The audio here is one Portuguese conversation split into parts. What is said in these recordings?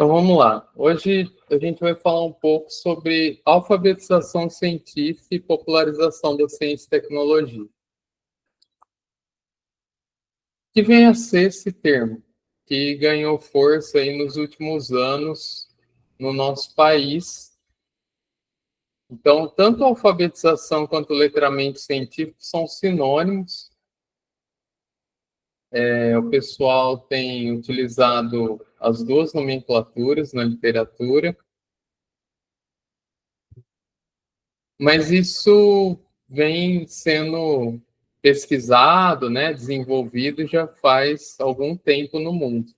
Então vamos lá. Hoje a gente vai falar um pouco sobre alfabetização científica e popularização da ciência e tecnologia. Que vem a ser esse termo, que ganhou força aí nos últimos anos no nosso país. Então, tanto a alfabetização quanto o letramento científico são sinônimos. O pessoal tem utilizado as duas nomenclaturas na literatura, mas isso vem sendo pesquisado, né, desenvolvido já faz algum tempo no mundo.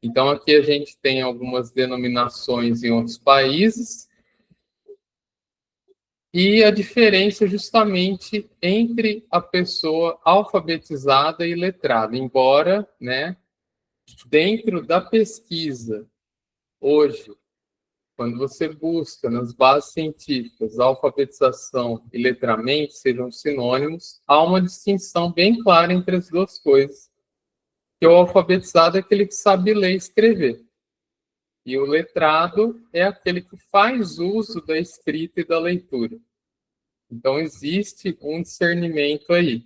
Então, aqui a gente tem algumas denominações em outros países, e a diferença justamente entre a pessoa alfabetizada e letrada, embora, né, dentro da pesquisa, hoje, quando você busca nas bases científicas alfabetização e letramento sejam sinônimos, há uma distinção bem clara entre as duas coisas, que o alfabetizado é aquele que sabe ler e escrever, e o letrado é aquele que faz uso da escrita e da leitura. Então, existe um discernimento aí.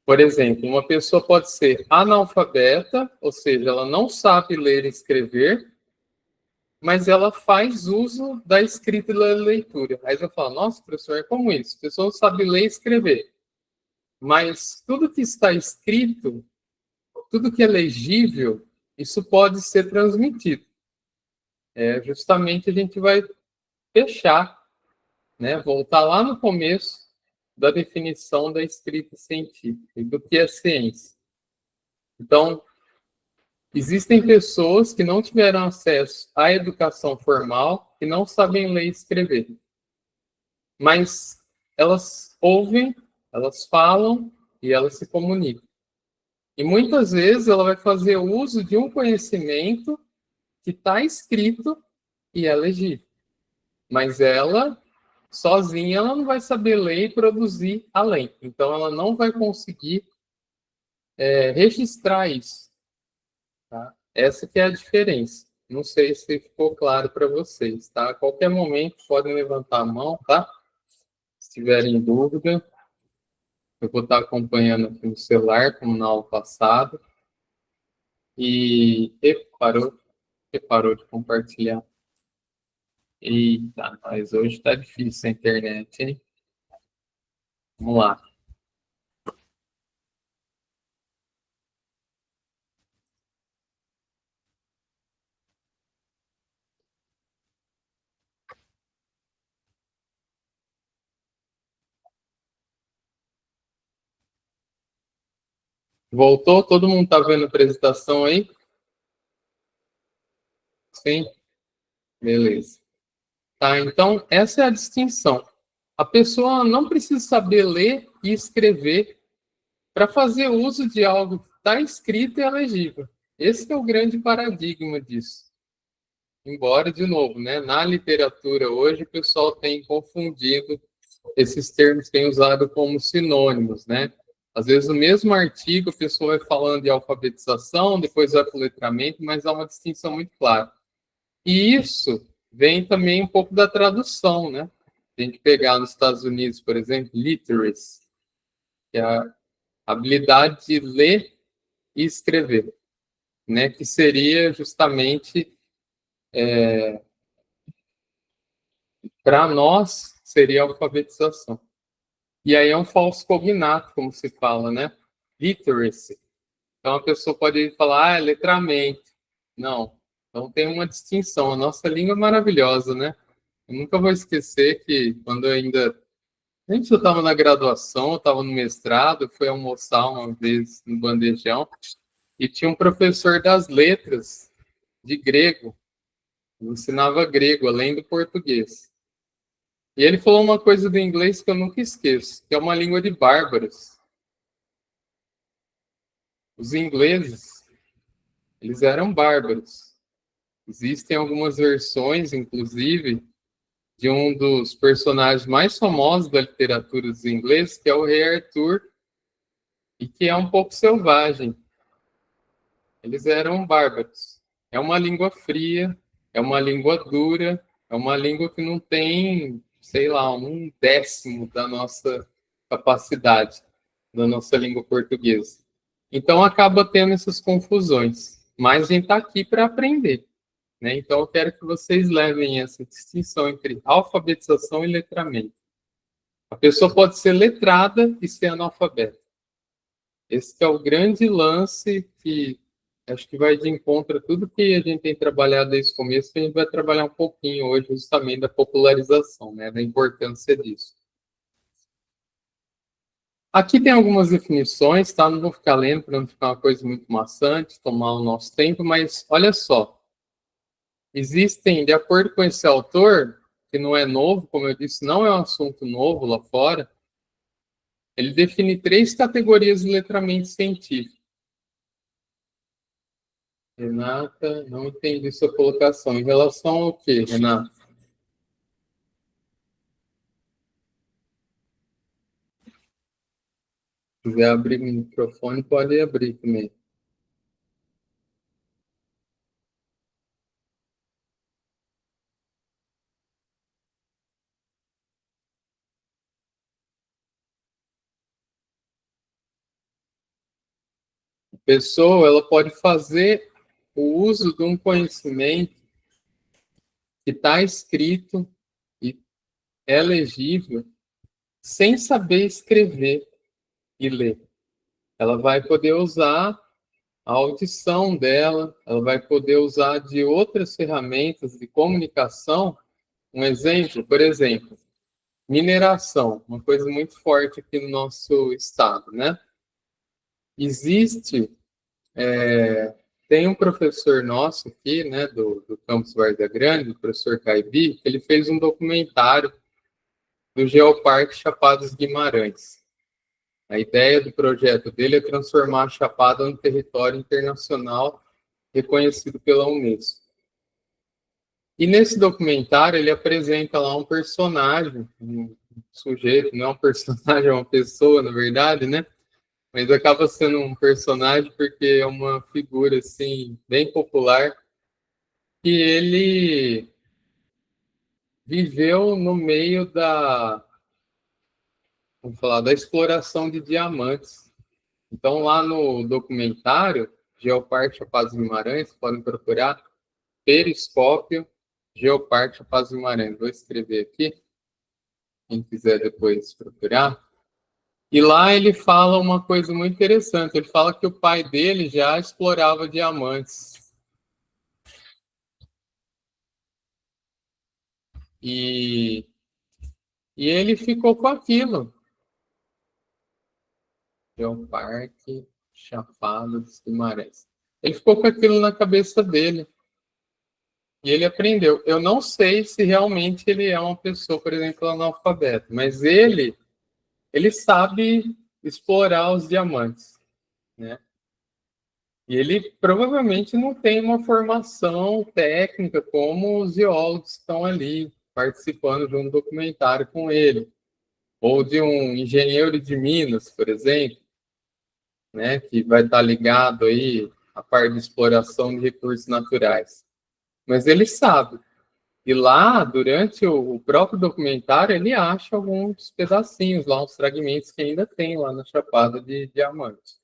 Por exemplo, uma pessoa pode ser analfabeta, ou seja, ela não sabe ler e escrever, mas ela faz uso da escrita e da leitura. Aí você fala, nossa, professor, é como isso? A pessoa não sabe ler e escrever. Mas tudo que está escrito, tudo que é legível, isso pode ser transmitido. Justamente a gente vai fechar, né, voltar lá no começo da definição da escrita científica e do que é ciência. Então, existem pessoas que não tiveram acesso à educação formal, que não sabem ler e escrever. Mas elas ouvem, elas falam e elas se comunicam. E muitas vezes ela vai fazer uso de um conhecimento que está escrito e é legível. Mas ela, sozinha, ela não vai saber ler e produzir além. Então, ela não vai conseguir registrar isso. Tá? Essa que é a diferença. Não sei se ficou claro para vocês. Tá? A qualquer momento, podem levantar a mão, tá? Se tiverem dúvida. Eu vou estar acompanhando aqui no celular, como na aula passada. E parou de compartilhar. Eita, mas hoje está difícil a internet, hein? Vamos lá. Voltou? Todo mundo está vendo a apresentação aí? Sim? Beleza. Tá, então, essa é a distinção. A pessoa não precisa saber ler e escrever para fazer uso de algo que está escrito e é legível. Esse é o grande paradigma disso. Embora, de novo, né, na literatura hoje o pessoal tem confundido esses termos, tem usado como sinônimos, né? Às vezes no mesmo artigo a pessoa vai falando de alfabetização, depois vai para o letramento, mas há uma distinção muito clara. E isso vem também um pouco da tradução, né? Se a gente pegar nos Estados Unidos, por exemplo, literacy, que é a habilidade de ler e escrever, né? Que seria justamente, para nós, seria a alfabetização. E aí é um falso cognato, como se fala, né? Literacy. Então a pessoa pode falar, letramento. Não. Então tem uma distinção. A nossa língua é maravilhosa, né? Eu nunca vou esquecer que quando eu ainda... Antes eu estava na graduação, eu estava no mestrado, fui almoçar uma vez no bandejão, e tinha um professor das letras de grego. Ele ensinava grego, além do português. E ele falou uma coisa do inglês que eu nunca esqueço, que é uma língua de bárbaros. Os ingleses, eles eram bárbaros. Existem algumas versões, inclusive, de um dos personagens mais famosos da literatura dos ingleses, que é o Rei Arthur, e que é um pouco selvagem. Eles eram bárbaros. é uma língua fria, é uma língua dura, é uma língua que não tem, sei lá, 1/10 da nossa capacidade, da nossa língua portuguesa. Então, acaba tendo essas confusões. Mas a gente está aqui para aprender, né? Então, eu quero que vocês levem essa distinção entre alfabetização e letramento. A pessoa pode ser letrada e ser analfabeta. Esse é o grande lance que acho que vai de encontro a tudo que a gente tem trabalhado desde o começo, que a gente vai trabalhar um pouquinho hoje justamente da popularização, né, da importância disso. Aqui tem algumas definições, tá? Não vou ficar lendo para não ficar uma coisa muito maçante, tomar o nosso tempo, mas olha só. Existem, de acordo com esse autor, que não é novo, como eu disse, não é um assunto novo lá fora, ele define 3 categorias de letramento científico. Renata, não entendi sua colocação. Em relação ao quê, Renata? Se quiser abrir o microfone, pode abrir também. A pessoa, ela pode fazer o uso de um conhecimento que está escrito e é legível sem saber escrever e ler. Ela vai poder usar a audição dela, ela vai poder usar de outras ferramentas de comunicação. Um exemplo, por exemplo, mineração, uma coisa muito forte aqui no nosso estado, né? Existe, tem um professor nosso aqui, né, do campus Várzea Grande, o professor Caibi, que ele fez um documentário do Geoparque Chapados Guimarães. A ideia do projeto dele é transformar a Chapada num território internacional reconhecido pela Unesco. E nesse documentário ele apresenta lá um personagem, um sujeito, não é um personagem, é uma pessoa, na verdade, né? Mas acaba sendo um personagem porque é uma figura, assim, bem popular, que ele viveu no meio vamos falar, da exploração de diamantes. Então, lá no documentário, Geoparque Chapados Guimarães, podem procurar, Periscópio, Geoparque Chapados Guimarães. Vou escrever aqui, quem quiser depois procurar. E lá ele fala uma coisa muito interessante. Ele fala que o pai dele já explorava diamantes. E ele ficou com aquilo. Geoparque Chapada dos Guimarães. Ele ficou com aquilo na cabeça dele. E ele aprendeu. Eu não sei se realmente ele é uma pessoa, por exemplo, analfabeta, mas ele sabe explorar os diamantes, né? E ele provavelmente não tem uma formação técnica como os geólogos que estão ali participando de um documentário com ele, ou de um engenheiro de Minas, por exemplo, né, que vai estar ligado aí à parte de exploração de recursos naturais. Mas ele sabe. E lá, durante o próprio documentário, ele acha alguns pedacinhos lá, uns fragmentos que ainda tem lá na Chapada de Diamantes.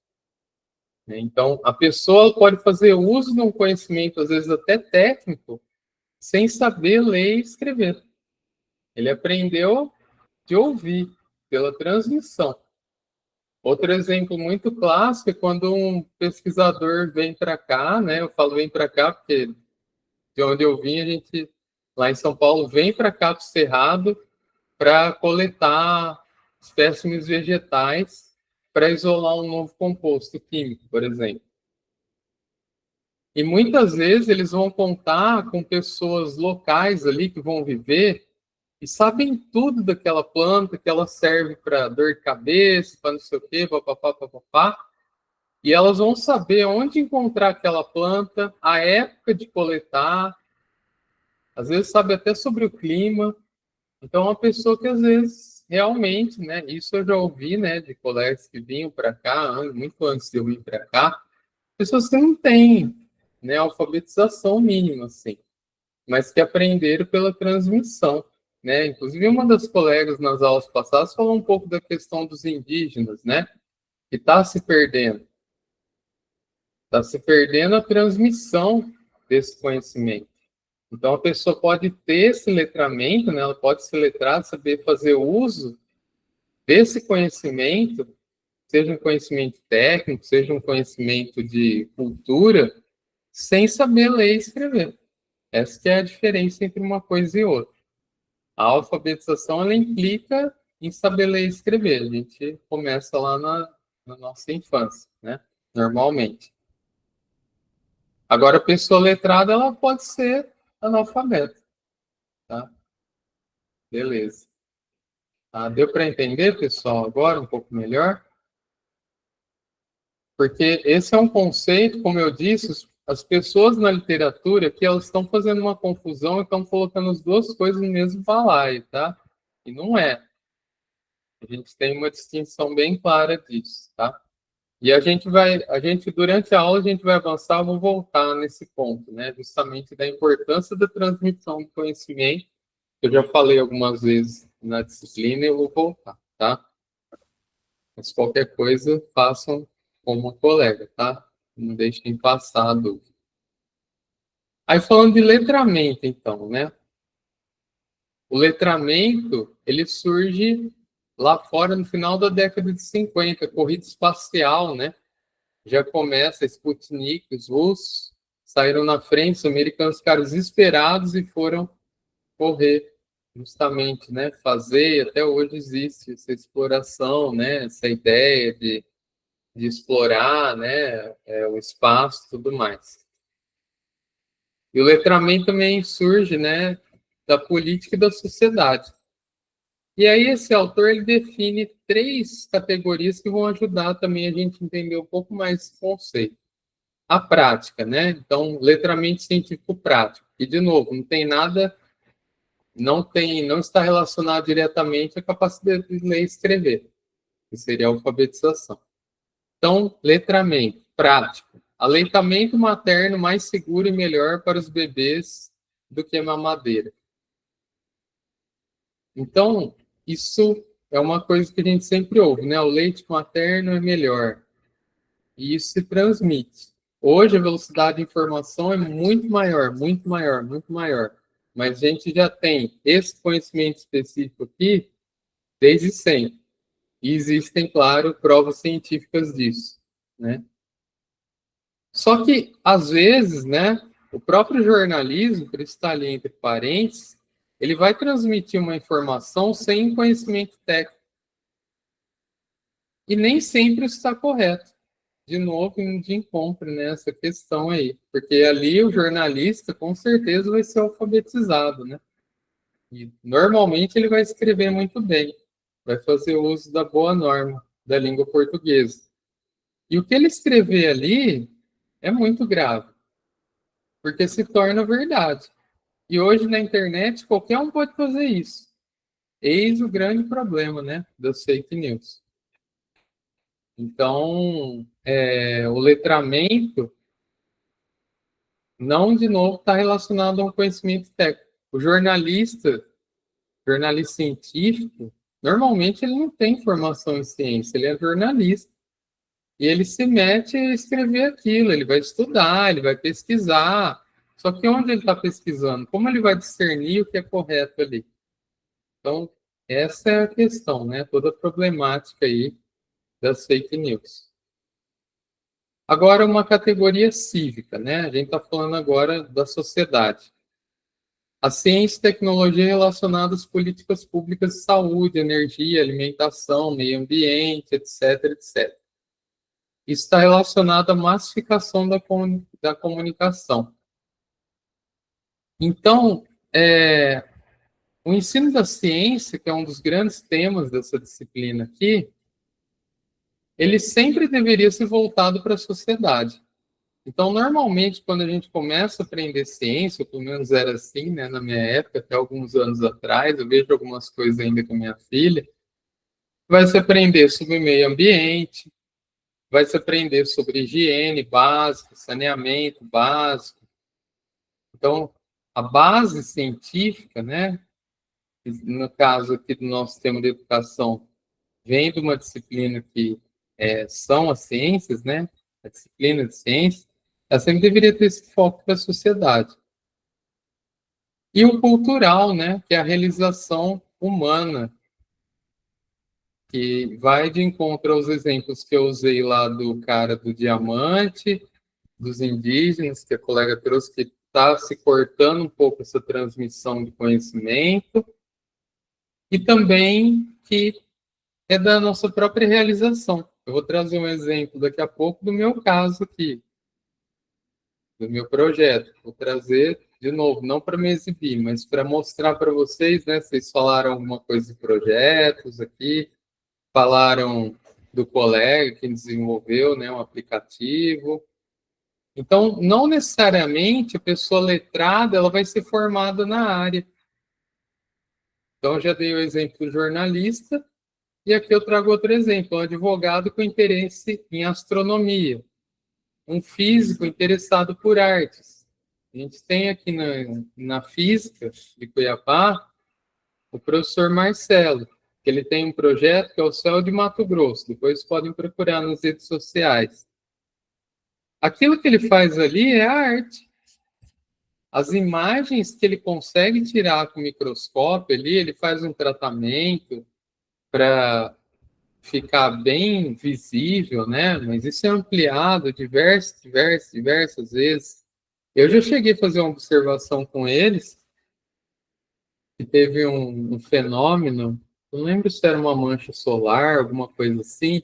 Então, a pessoa pode fazer uso de um conhecimento, às vezes até técnico, sem saber ler e escrever. Ele aprendeu de ouvir, pela transmissão. Outro exemplo muito clássico é quando um pesquisador vem para cá, né? Eu falo vem para cá porque de onde eu vim, a gente, lá em São Paulo, vem para cá para o Cerrado para coletar espécimes vegetais para isolar um novo composto químico, por exemplo. E muitas vezes eles vão contar com pessoas locais ali que vão viver e sabem tudo daquela planta, que ela serve para dor de cabeça, para não sei o quê, papapá, papapá. E elas vão saber onde encontrar aquela planta, a época de coletar, às vezes sabe até sobre o clima. Então, uma pessoa que às vezes realmente, né, isso eu já ouvi, né, de colegas que vinham para cá, muito antes de eu vir para cá, pessoas que não têm né, alfabetização mínima, assim, mas que aprenderam pela transmissão, né? Inclusive, uma das colegas nas aulas passadas falou um pouco da questão dos indígenas, né? Que está se perdendo. Está se perdendo a transmissão desse conhecimento. Então, a pessoa pode ter esse letramento, né? Ela pode ser letrada, saber fazer uso desse conhecimento, seja um conhecimento técnico, seja um conhecimento de cultura, sem saber ler e escrever. Essa que é a diferença entre uma coisa e outra. A alfabetização, ela implica em saber ler e escrever. A gente começa lá na nossa infância, né? Normalmente. Agora, a pessoa letrada, ela pode ser analfabeta, tá? Beleza. Deu para entender, pessoal, agora um pouco melhor? Porque esse é um conceito, como eu disse, as pessoas na literatura que elas estão fazendo uma confusão e estão colocando as duas coisas no mesmo balaio, tá? E não é. A gente tem uma distinção bem clara disso, tá? E durante a aula, a gente vai avançar, eu vou voltar nesse ponto, né? Justamente da importância da transmissão do conhecimento. Eu já falei algumas vezes na disciplina e eu vou voltar, tá? Mas qualquer coisa, façam como uma colega, tá? Não deixem passar a dúvida. Aí, falando de letramento, então, né? O letramento, ele surge lá fora no final da década de 50, corrida espacial, né? Já começa, Sputnik, os russos saíram na frente, os americanos ficaram desesperados e foram correr, justamente, né? Fazer, até hoje existe essa exploração, né? Essa ideia de explorar, né? O espaço e tudo mais. E o letramento também surge, né? Da política e da sociedade. E aí esse autor ele define 3 categorias que vão ajudar também a gente a entender um pouco mais esse conceito. A prática, né? Então, letramento científico prático. E, de novo, não tem nada, não está relacionado diretamente à capacidade de ler e escrever, que seria a alfabetização. Então, letramento prático. Aleitamento materno mais seguro e melhor para os bebês do que a mamadeira. Então, isso é uma coisa que a gente sempre ouve, né? O leite materno é melhor. E isso se transmite. Hoje a velocidade de informação é muito maior, muito maior, muito maior. Mas a gente já tem esse conhecimento específico aqui desde sempre. E existem, claro, provas científicas disso, né? Só que, às vezes, né, o próprio jornalismo, por estar ali entre parênteses, ele vai transmitir uma informação sem conhecimento técnico. E nem sempre isso está correto. De novo, de encontro nessa questão aí. Porque ali o jornalista, com certeza, vai ser alfabetizado, né? E normalmente ele vai escrever muito bem. Vai fazer uso da boa norma da língua portuguesa. E o que ele escrever ali é muito grave. Porque se torna verdade. E hoje na internet qualquer um pode fazer isso. Eis o grande problema, né, das fake news. Então, o letramento não, de novo, está relacionado ao conhecimento técnico. O jornalista científico, normalmente ele não tem formação em ciência, ele é jornalista. E ele se mete a escrever aquilo, ele vai estudar, ele vai pesquisar. Só que onde ele está pesquisando? Como ele vai discernir o que é correto ali? Então, essa é a questão, né? Toda a problemática aí das fake news. Agora, uma categoria cívica, né? A gente está falando agora da sociedade. A ciência e tecnologia relacionadas às políticas públicas de saúde, energia, alimentação, meio ambiente, etc, etc. Isso está relacionado à massificação da comunicação. Então, o ensino da ciência, que é um dos grandes temas dessa disciplina aqui, ele sempre deveria ser voltado para a sociedade. Então, normalmente, quando a gente começa a aprender ciência, ou pelo menos era assim, né, na minha época, até alguns anos atrás, eu vejo algumas coisas ainda com a minha filha, vai se aprender sobre meio ambiente, vai se aprender sobre higiene básica, saneamento básico. Então, a base científica, né, no caso aqui do nosso sistema de educação, vem de uma disciplina que são as ciências, né, a disciplina de ciência, ela sempre deveria ter esse foco para a sociedade. E o cultural, né, que é a realização humana, que vai de encontro aos exemplos que eu usei lá do cara do diamante, dos indígenas, que a colega trouxe, que está se cortando um pouco essa transmissão de conhecimento, e também que é da nossa própria realização. Eu vou trazer um exemplo daqui a pouco do meu caso aqui, do meu projeto. Vou trazer de novo, não para me exibir, mas para mostrar para vocês, né? Vocês falaram alguma coisa de projetos aqui, falaram do colega que desenvolveu, né, um aplicativo. Então, não necessariamente a pessoa letrada ela vai ser formada na área. Então, eu já dei o exemplo do jornalista, e aqui eu trago outro exemplo, um advogado com interesse em astronomia, um físico interessado por artes. A gente tem aqui na física de Cuiabá o professor Marcelo, que ele tem um projeto que é o Céu de Mato Grosso, depois podem procurar nas redes sociais. Aquilo que ele faz ali é a arte. As imagens que ele consegue tirar com o microscópio ali, ele faz um tratamento para ficar bem visível, né? Mas isso é ampliado diversas vezes. Eu já cheguei a fazer uma observação com eles, que teve um fenômeno, não lembro se era uma mancha solar, alguma coisa assim,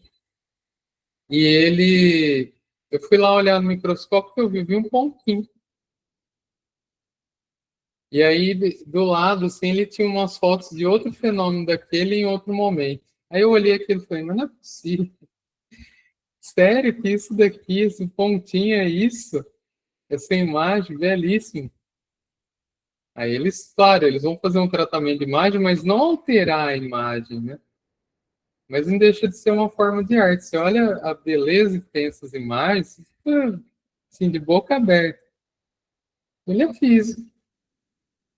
e eu fui lá olhar no microscópio e eu vi um pontinho. E aí, do lado, assim, ele tinha umas fotos de outro fenômeno daquele em outro momento. Aí eu olhei aquilo e falei, mas não é possível. Sério que isso daqui, esse pontinho é isso? Essa imagem, belíssima. Aí eles, claro, eles vão fazer um tratamento de imagem, mas não alterar a imagem, né? Mas não deixa de ser uma forma de arte. Você olha a beleza que tem essas imagens, fica, assim, de boca aberta. Ele é físico.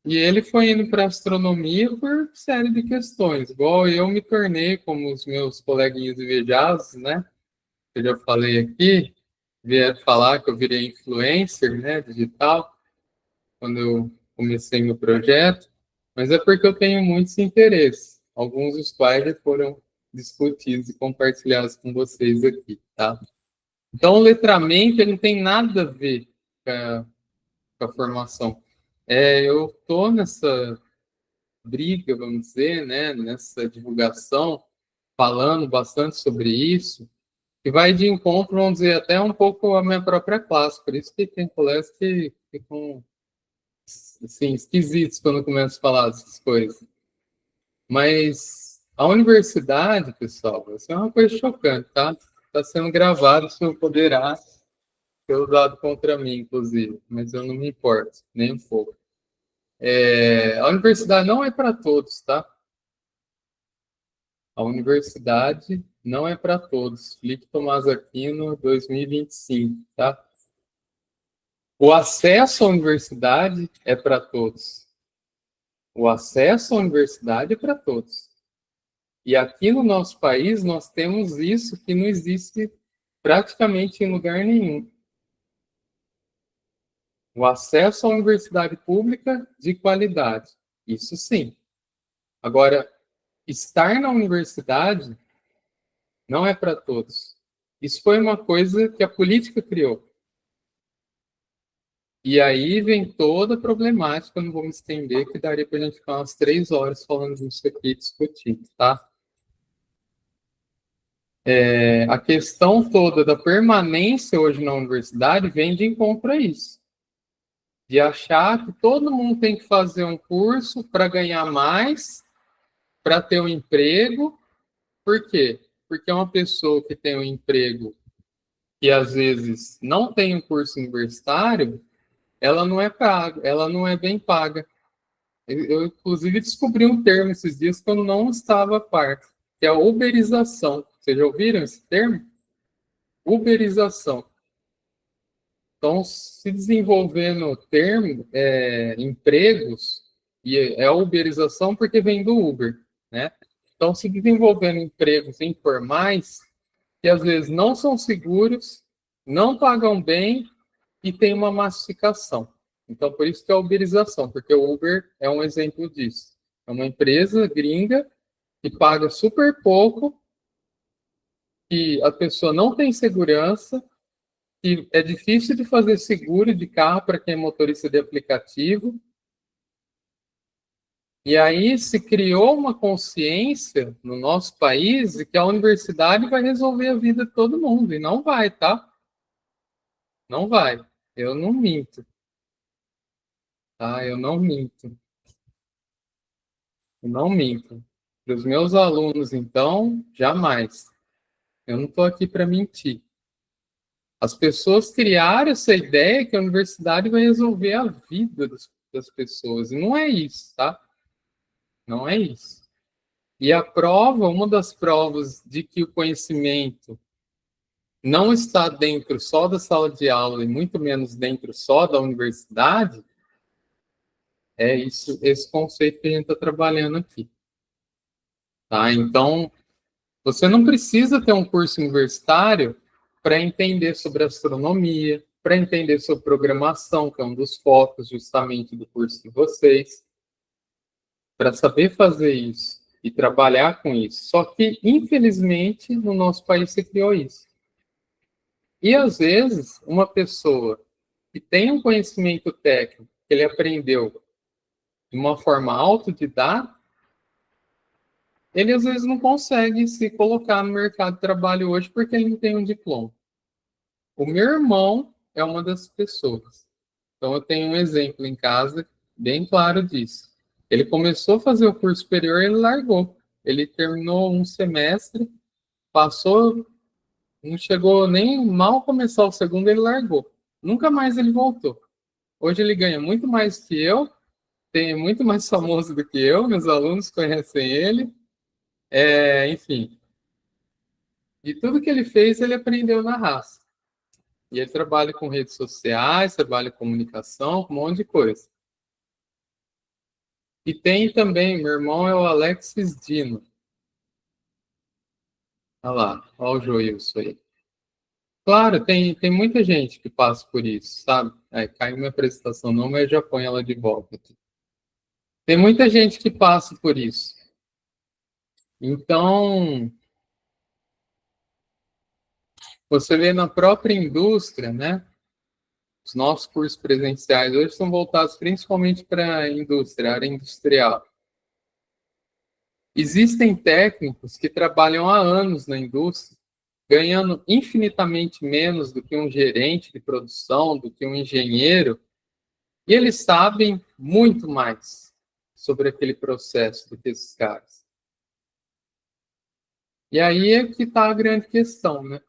E ele foi indo para astronomia por série de questões. Igual eu me tornei, como os meus coleguinhas invejosos, né? Eu já falei aqui, vieram falar que eu virei influencer, né, digital, quando eu comecei meu projeto, mas é porque eu tenho muitos interesses, alguns dos quais já foram discutidos e compartilhados com vocês aqui, tá? Então, o letramento ele não tem nada a ver com a formação. Eu estou nessa briga, vamos dizer, né, nessa divulgação, falando bastante sobre isso, que vai de encontro, vamos dizer, até um pouco a minha própria classe. Por isso que tem colegas que ficam assim, esquisitos quando começo a falar dessas coisas. Mas a universidade, pessoal, isso é uma coisa chocante, tá? Está sendo gravado, isso poderá ser usado contra mim, inclusive, mas eu não me importo, nem um pouco. A universidade não é para todos, tá? A universidade não é para todos. Felipe Tomás Aquino, 2025, tá? O acesso à universidade é para todos. O acesso à universidade é para todos. E aqui no nosso país nós temos isso que não existe praticamente em lugar nenhum. O acesso à universidade pública de qualidade. Isso sim. Agora, estar na universidade não é para todos. Isso foi uma coisa que a política criou. E aí vem toda a problemática, não vou me estender, que daria para a gente ficar umas 3 horas falando disso aqui, discutindo, tá? A questão toda da permanência hoje na universidade vem de encontro a isso. De achar que todo mundo tem que fazer um curso para ganhar mais, para ter um emprego. Por quê? Porque uma pessoa que tem um emprego e às vezes não tem um curso universitário, ela não é paga, ela não é bem paga. Eu inclusive, descobri um termo esses dias que eu não estava a par, que é a uberização. Vocês já ouviram esse termo? uberização. Então, se desenvolvendo empregos, e é a uberização porque vem do Uber, né? Então, se desenvolvendo empregos informais, que às vezes não são seguros, não pagam bem e tem uma massificação. Então, por isso que é a uberização, porque o Uber é um exemplo disso. É uma empresa gringa que paga super pouco, que a pessoa não tem segurança, que é difícil de fazer seguro de carro para quem é motorista de aplicativo. E aí se criou uma consciência no nosso país de que a universidade vai resolver a vida de todo mundo. E não vai, tá? Não vai. Eu não minto. Tá? Eu não minto. Eu não minto. Para os meus alunos, então, jamais. Eu não estou aqui para mentir. As pessoas criaram essa ideia que a universidade vai resolver a vida das pessoas. E não é isso, tá? Não é isso. E a prova, uma das provas de que o conhecimento não está dentro só da sala de aula e muito menos dentro só da universidade, é isso, esse conceito que a gente está trabalhando aqui. Tá? Então, você não precisa ter um curso universitário para entender sobre astronomia, para entender sobre programação, que é um dos focos justamente do curso de vocês, para saber fazer isso e trabalhar com isso. Só que, infelizmente, no nosso país se criou isso. E, às vezes, uma pessoa que tem um conhecimento técnico, que ele aprendeu de uma forma autodidata, ele, às vezes, não consegue se colocar no mercado de trabalho hoje porque ele não tem um diploma. O meu irmão é uma das pessoas. Então, eu tenho um exemplo em casa bem claro disso. Ele começou a fazer o curso superior e ele largou. Ele terminou um semestre, passou, não chegou nem mal começar o segundo, ele largou. Nunca mais ele voltou. Hoje ele ganha muito mais que eu, é muito mais famoso do que eu, meus alunos conhecem ele, enfim. E tudo que ele fez, ele aprendeu na raça. E ele trabalha com redes sociais, trabalha com comunicação, com um monte de coisa. E tem também, meu irmão é o Alexis Dino. Olha lá, olha o Joilson aí. Claro, tem muita gente que passa por isso, sabe? Caiu minha apresentação não, mas eu já ponho ela de volta. Tem muita gente que passa por isso. Então, você vê na própria indústria, né? Os nossos cursos presenciais hoje são voltados principalmente para a indústria, área industrial. Existem técnicos que trabalham há anos na indústria, ganhando infinitamente menos do que um gerente de produção, do que um engenheiro, e eles sabem muito mais sobre aquele processo do que esses caras. E aí é que está a grande questão, né?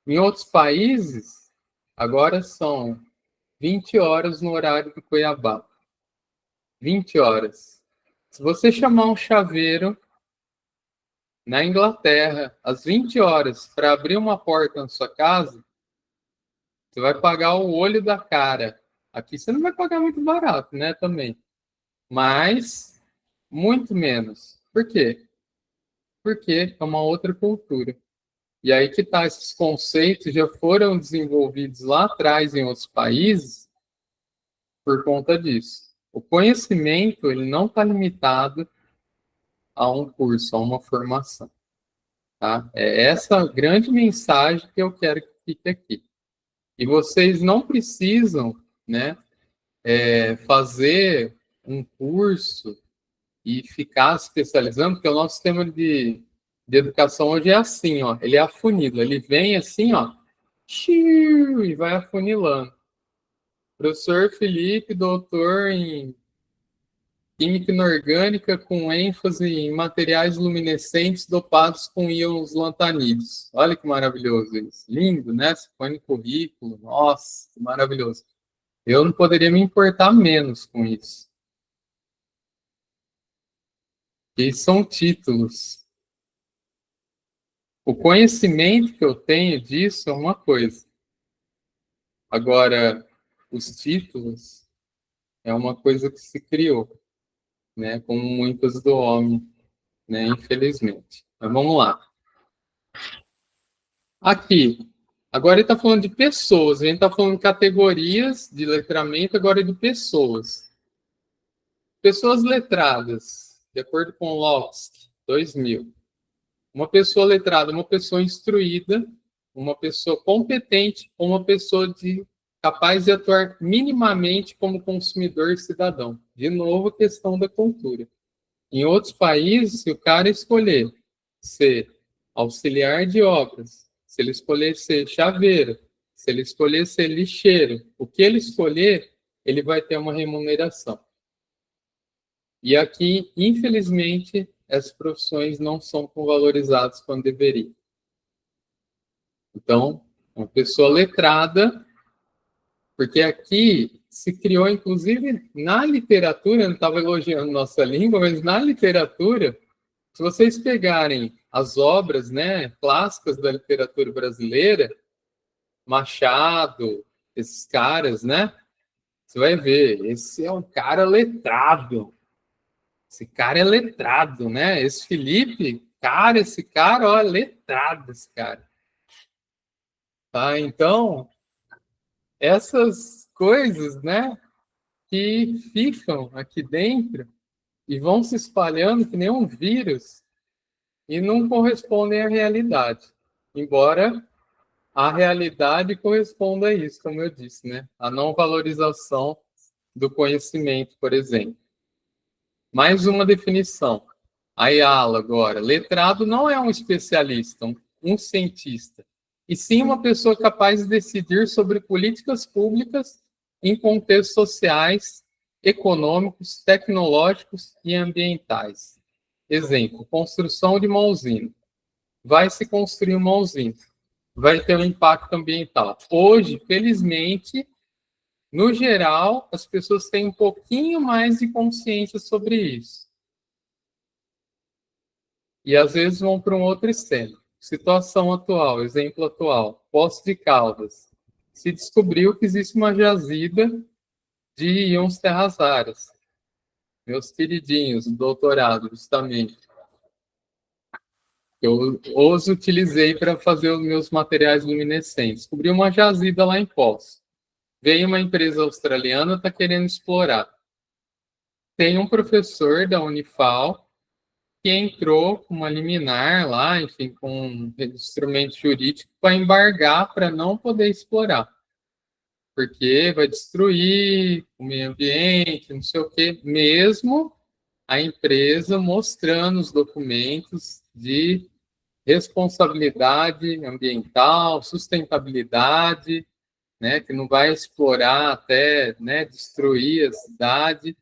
Em outros países, agora são 20 horas no horário do Cuiabá. 20 horas. Se você chamar um chaveiro na Inglaterra, às 20 horas, para abrir uma porta na sua casa, você vai pagar o olho da cara. Aqui você não vai pagar muito barato, né, também. Mas, muito menos. Por quê? Porque é uma outra cultura. E aí que tá, esses conceitos já foram desenvolvidos lá atrás em outros países por conta disso. O conhecimento, ele não está limitado a um curso, a uma formação. Tá? É essa grande mensagem que eu quero que fique aqui. E vocês não precisam, né, fazer um curso e ficar se especializando, porque o nosso sistema de educação hoje é assim, ó, ele é afunila, ele vem assim, ó, e vai afunilando. Professor Felipe, doutor em Química Inorgânica com ênfase em materiais luminescentes dopados com íons lantanídeos. Olha que maravilhoso isso. Lindo, né? Você põe no currículo. Nossa, que maravilhoso. Eu não poderia me importar menos com isso. E são títulos. O conhecimento que eu tenho disso é uma coisa. Agora, os títulos é uma coisa que se criou, né? Como muitas do homem, né? Infelizmente. Mas vamos lá. Aqui. Agora ele está falando de pessoas. A gente está falando de categorias de letramento, agora de pessoas. Pessoas letradas, de acordo com Locke, 2000. Uma pessoa letrada, uma pessoa instruída, uma pessoa competente, uma pessoa capaz de atuar minimamente como consumidor e cidadão. De novo, a questão da cultura. Em outros países, se o cara escolher ser auxiliar de obras, se ele escolher ser chaveiro, se ele escolher ser lixeiro, o que ele escolher, ele vai ter uma remuneração. E aqui, infelizmente, essas profissões não são valorizadas quando deveriam. Então, uma pessoa letrada, porque aqui se criou, inclusive, na literatura, eu não estava elogiando nossa língua, mas na literatura, se vocês pegarem as obras, né, clássicas da literatura brasileira, Machado, esses caras, né, você vai ver, esse é um cara letrado. Esse cara é letrado, né? Esse Felipe, cara, esse cara, ó, é letrado, esse cara. Tá? Então, essas coisas, né, que ficam aqui dentro e vão se espalhando que nem um vírus e não correspondem à realidade. Embora a realidade corresponda a isso, como eu disse, né? A não valorização do conhecimento, por exemplo. Mais uma definição. Ayala agora. Letrado não é um especialista, um cientista, e sim uma pessoa capaz de decidir sobre políticas públicas em contextos sociais, econômicos, tecnológicos e ambientais. Exemplo, construção de uma usina. Vai se construir uma usina. Vai ter um impacto ambiental. Hoje, felizmente, no geral, as pessoas têm um pouquinho mais de consciência sobre isso. E às vezes vão para um outro extremo. Situação atual, exemplo atual, Poços de Caldas. Se descobriu que existe uma jazida de íons terras raras. Meus queridinhos, doutorado, justamente. Eu os utilizei para fazer os meus materiais luminescentes. Descobri uma jazida lá em Poços. Veio uma empresa australiana, está querendo explorar. Tem um professor da Unifal que entrou com uma liminar lá, enfim, com um instrumento jurídico para embargar, para não poder explorar. Porque vai destruir o meio ambiente, não sei o quê, mesmo a empresa mostrando os documentos de responsabilidade ambiental, sustentabilidade, né, que não vai explorar até, né, destruir a cidade.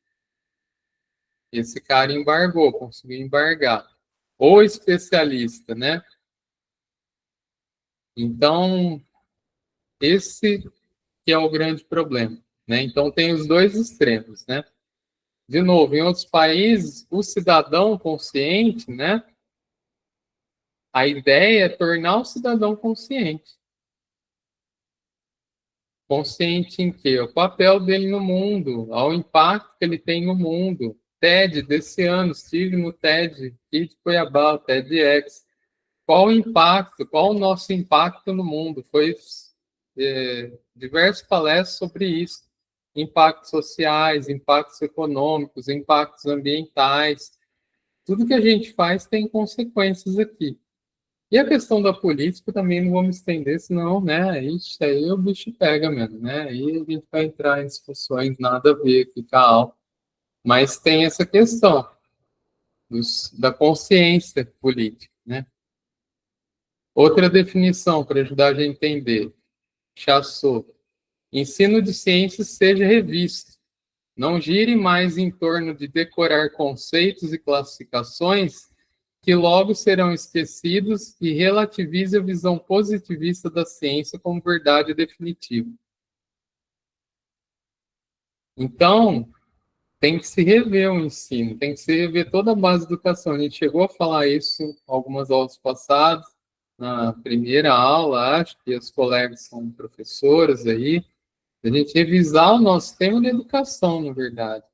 Esse cara embargou, conseguiu embargar. O especialista, né? Então, esse que é o grande problema, né? Então, tem os dois extremos, né? De novo, em outros países, o cidadão consciente, né? A ideia é tornar o cidadão consciente. Consciente em quê? O papel dele no mundo, ao impacto que ele tem no mundo. TED desse ano, estive no TED aqui de Cuiabá, o TEDx. Qual o impacto, qual o nosso impacto no mundo? Foi diversas palestras sobre isso. Impactos sociais, impactos econômicos, impactos ambientais. Tudo que a gente faz tem consequências aqui. E a questão da política também não vou me estender, senão, né, ixi, aí o bicho pega mesmo, né? Aí a gente vai entrar em discussões nada a ver, ficar alto. Mas tem essa questão da consciência política, né? Outra definição para ajudar a gente a entender. Chassot. Ensino de ciências seja revisto. Não gire mais em torno de decorar conceitos e classificações que logo serão esquecidos e relativize a visão positivista da ciência como verdade definitiva. Então, tem que se rever o ensino, tem que se rever toda a base da educação. A gente chegou a falar isso em algumas aulas passadas, na primeira aula, acho que os colegas são professoras aí, a gente revisar o nosso tema de educação, na verdade.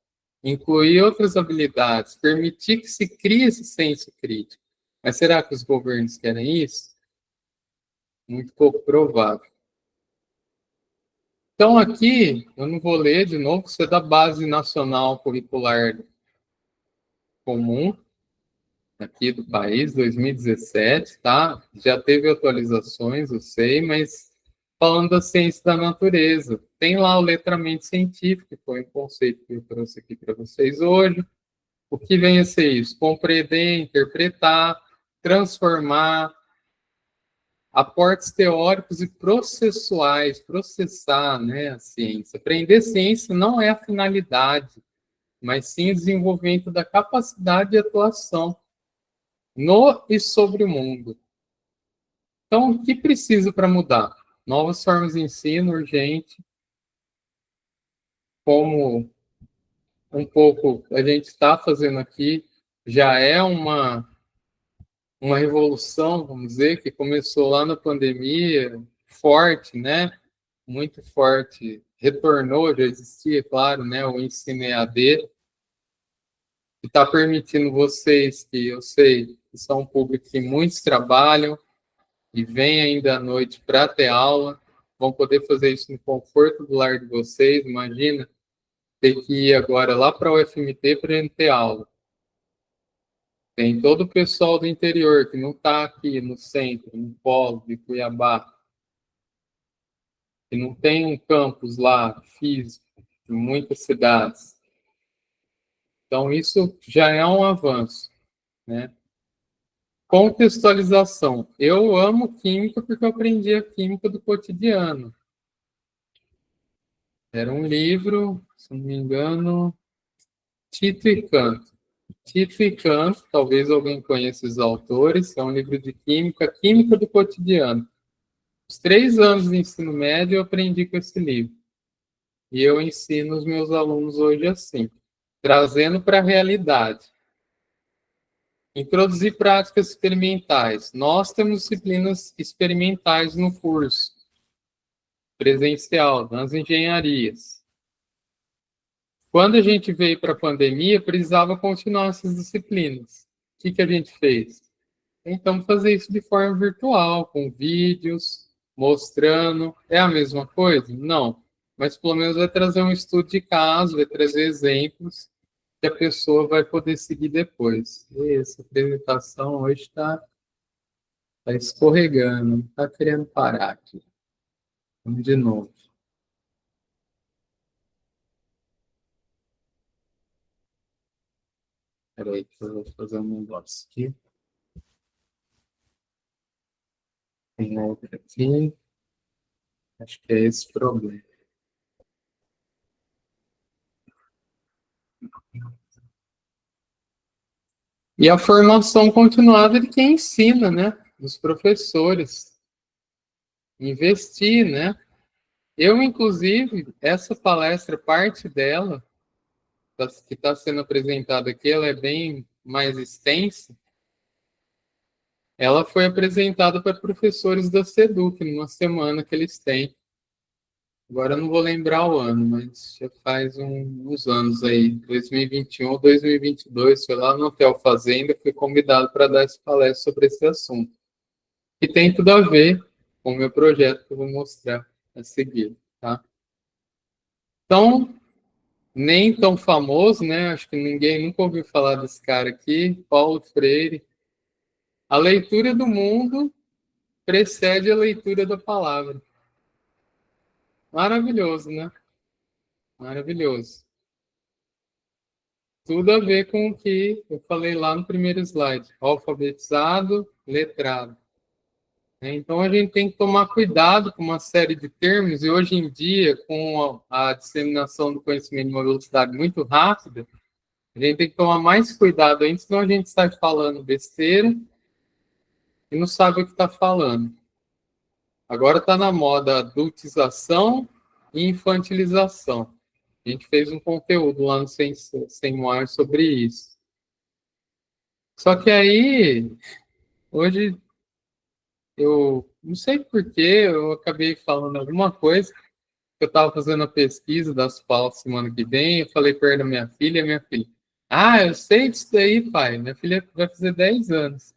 Incluir outras habilidades, permitir que se crie esse senso crítico. Mas será que os governos querem isso? Muito pouco provável. Então, aqui, eu não vou ler de novo, isso é da Base Nacional Curricular Comum, aqui do país, 2017, tá? Já teve atualizações, eu sei, mas falando da ciência da natureza, tem lá o letramento científico, que foi um conceito que eu trouxe aqui para vocês hoje. O que vem a ser isso? Compreender, interpretar, transformar, aportes teóricos e processuais, processar, né, a ciência. Aprender ciência não é a finalidade, mas sim o desenvolvimento da capacidade de atuação no e sobre o mundo. Então, o que precisa para mudar? Novas formas de ensino urgente, como um pouco a gente está fazendo aqui, já é uma revolução, vamos dizer, que começou lá na pandemia, forte, né? Muito forte. Retornou, já existia, claro, né? O ensino EAD, que está permitindo vocês, que eu sei que são um público que muitos trabalham e vêm ainda à noite para ter aula, vão poder fazer isso no conforto do lar de vocês. Imagina ter que ir agora lá para o UFMT para ter aula. Tem todo o pessoal do interior que não está aqui no centro, no polo de Cuiabá, que não tem um campus lá físico em muitas cidades. Então, isso já é um avanço, né? Contextualização. Eu amo química porque eu aprendi a química do cotidiano. Era um livro, se não me engano, Tito e Canto. Tito e Canto, talvez alguém conheça os autores, é um livro de química, química do cotidiano. Os 3 anos de ensino médio eu aprendi com esse livro. E eu ensino os meus alunos hoje assim, trazendo para a realidade. Introduzir práticas experimentais. Nós temos disciplinas experimentais no curso presencial, nas engenharias. Quando a gente veio para a pandemia, precisava continuar essas disciplinas. O que a gente fez? Então, fazer isso de forma virtual, com vídeos, mostrando. É a mesma coisa? Não. Mas pelo menos vai trazer um estudo de caso, vai trazer exemplos que a pessoa vai poder seguir depois. E essa apresentação hoje está escorregando, não está querendo parar aqui. Vamos de novo. Espera aí que eu vou fazer um negócio aqui. Tem outra aqui. Acho que é esse problema. E a formação continuada de quem ensina, né? Dos professores. Investir, né? Eu, inclusive, essa palestra, parte dela, que está sendo apresentada aqui, ela é bem mais extensa. Ela foi apresentada para professores da SEDUC, numa semana que eles têm. Agora eu não vou lembrar o ano, mas já faz uns anos aí, 2021 ou 2022, foi lá no Hotel Fazenda, fui convidado para dar essa palestra sobre esse assunto. E tem tudo a ver com o meu projeto que eu vou mostrar a seguir, tá? Então, nem tão famoso, né? Acho que ninguém nunca ouviu falar desse cara aqui, Paulo Freire. A leitura do mundo precede a leitura da palavra. Maravilhoso, né? Maravilhoso. Tudo a ver com o que eu falei lá no primeiro slide. Alfabetizado, letrado. Então, a gente tem que tomar cuidado com uma série de termos, e hoje em dia, com a disseminação do conhecimento de uma velocidade muito rápida, a gente tem que tomar mais cuidado ainda, senão a gente sai falando besteira e não sabe o que está falando. Agora está na moda adultização e infantilização. A gente fez um conteúdo lá no Sem Moar sobre isso. Só que aí, hoje, eu não sei porquê, eu acabei falando alguma coisa. Eu estava fazendo a pesquisa das pautas semana que vem, eu falei perto da minha filha, eu sei disso daí, pai, minha filha vai fazer 10 anos.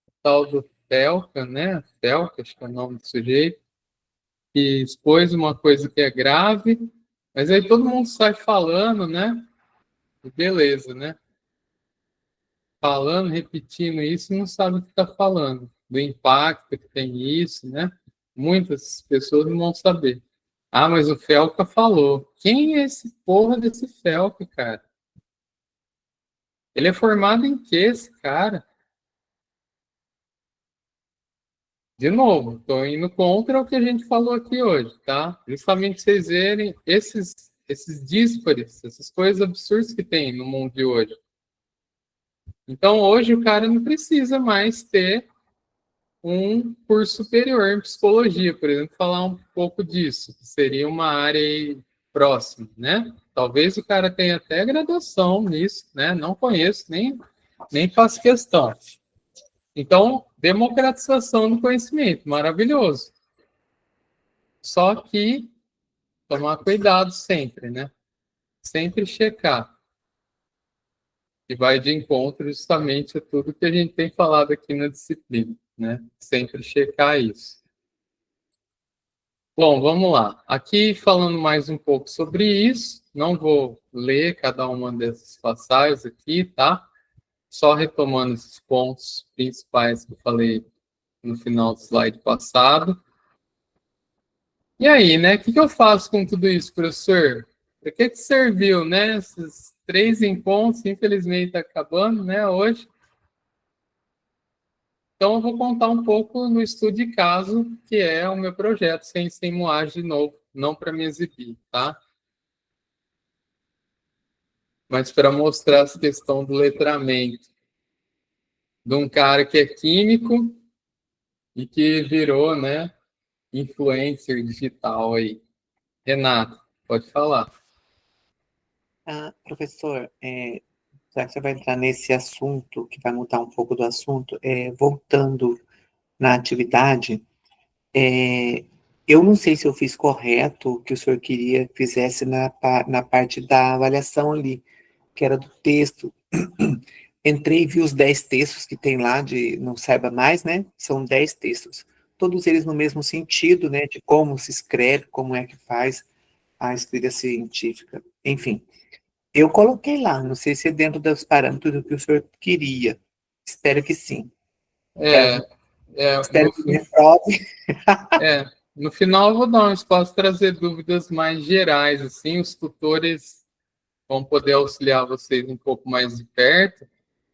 O tal do Felca, né? Felca, acho que é o nome do sujeito, que expôs uma coisa que é grave, mas aí todo mundo sai falando, né? E beleza, né? Falando, repetindo isso, não sabe o que está falando, do impacto que tem isso, né? Muitas pessoas não vão saber. Ah, mas o Felca falou. Quem é esse porra desse Felca, cara? Ele é formado em quê, esse cara? De novo, estou indo contra o que a gente falou aqui hoje, tá? Justamente vocês verem esses díspares, essas coisas absurdas que tem no mundo de hoje. Então, hoje o cara não precisa mais ter um curso superior em psicologia, por exemplo, falar um pouco disso, que seria uma área aí próxima, né? Talvez o cara tenha até graduação nisso, né? Não conheço, nem faço questão. Então, democratização do conhecimento, maravilhoso. Só que tomar cuidado sempre, né? Sempre checar. E vai de encontro justamente a tudo que a gente tem falado aqui na disciplina, né? Sempre checar isso. Bom, vamos lá. Aqui falando mais um pouco sobre isso, não vou ler cada uma dessas passagens aqui, tá? Só retomando esses pontos principais que eu falei no final do slide passado. E aí, né? O que eu faço com tudo isso, professor? Para que serviu, né? Esses 3 encontros, infelizmente, está acabando, né? Hoje. Então, eu vou contar um pouco no estudo de caso, que é o meu projeto, sem moagem de novo, não para me exibir, tá? Mas para mostrar essa questão do letramento de um cara que é químico e que virou, né, influencer digital aí. Renato, pode falar. Professor, já que você vai entrar nesse assunto, que vai mudar um pouco do assunto, voltando na atividade, eu não sei se eu fiz correto o que o senhor queria que fizesse na parte da avaliação ali, que era do texto. Entrei e vi os 10 textos que tem lá, de Não Saiba Mais, né? São 10 textos. Todos eles no mesmo sentido, né? De como se escreve, como é que faz a escrita científica. Enfim, eu coloquei lá, não sei se é dentro dos parâmetros do que o senhor queria. Espero que sim. É, Espero que me reprove. no final eu vou dar um espaço para trazer dúvidas mais gerais, assim, os tutores vão poder auxiliar vocês um pouco mais de perto.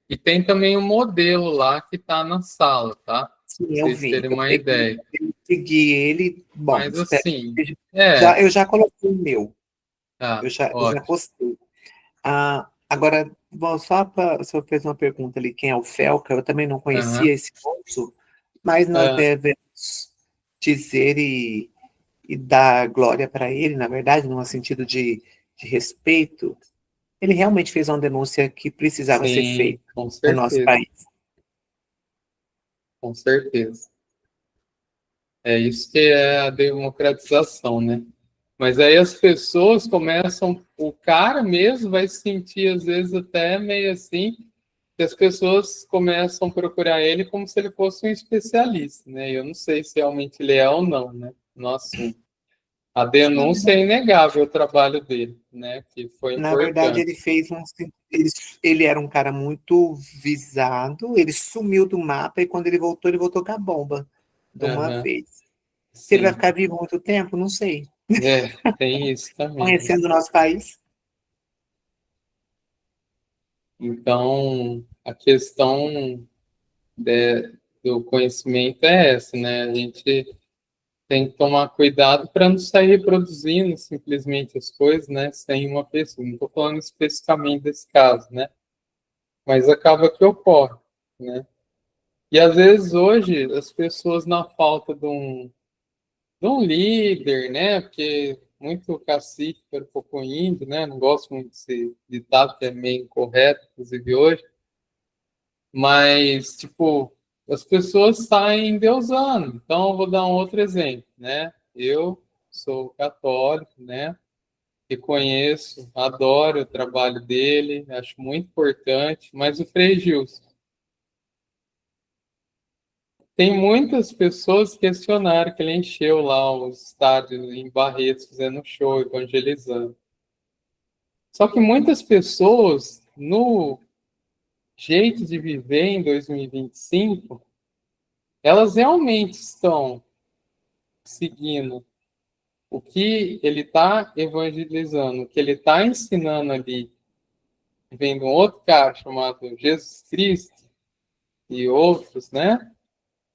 E tem também um modelo lá que está na sala, tá? Pra Sim, eu vocês vi. terem Eu uma peguei, ideia. eu segui ele. Bom, Mas espero assim, que eu já coloquei o meu. tá, Eu já ótimo. postei. Agora, bom, só para o senhor fez uma pergunta ali, quem é o Felca? Eu também não Aham. conhecia esse curso, mas nós devemos dizer e dar glória para ele, na verdade, num sentido de respeito. Ele realmente fez uma denúncia que precisava ser Sim, feita com no nosso certeza, país. com certeza. É isso que é a democratização, né? Mas aí as pessoas começam, o cara mesmo vai se sentir às vezes até meio assim, que as pessoas começam a procurar ele como se ele fosse um especialista, né? Eu não sei se realmente ele é ou não, né? No assunto. A denúncia é inegável o trabalho dele, né? Que foi Na verdade, importante. ele fez um. Ele era um cara muito visado, ele sumiu do mapa e quando ele voltou com a bomba de uma Uhum, vez. Se ele vai sim. ficar vivo muito tempo, não sei. É, tem isso também, né? Conhecendo o nosso país. Então, a questão do conhecimento é essa, né? A gente tem que tomar cuidado para não sair reproduzindo simplesmente as coisas, né? Sem uma pessoa. Não estou falando especificamente desse caso, né? Mas acaba que ocorre, né? E às vezes hoje as pessoas na falta de um líder, né? Porque muito cacique para pouco índio, né? Não gosto muito desse ditado que é meio incorreto, inclusive hoje. Mas, tipo, as pessoas saem endeusando. Então, eu vou dar um outro exemplo, né? Eu sou católico, né? Reconheço, adoro o trabalho dele, acho muito importante, mas o Frei Gilson. Tem muitas pessoas que questionaram que ele encheu lá os estádios em Barretos, fazendo show, evangelizando. Só que muitas pessoas, no jeito de viver em 2025, elas realmente estão seguindo o que ele está evangelizando, o que ele está ensinando ali, vendo um outro cara chamado Jesus Cristo e outros, né,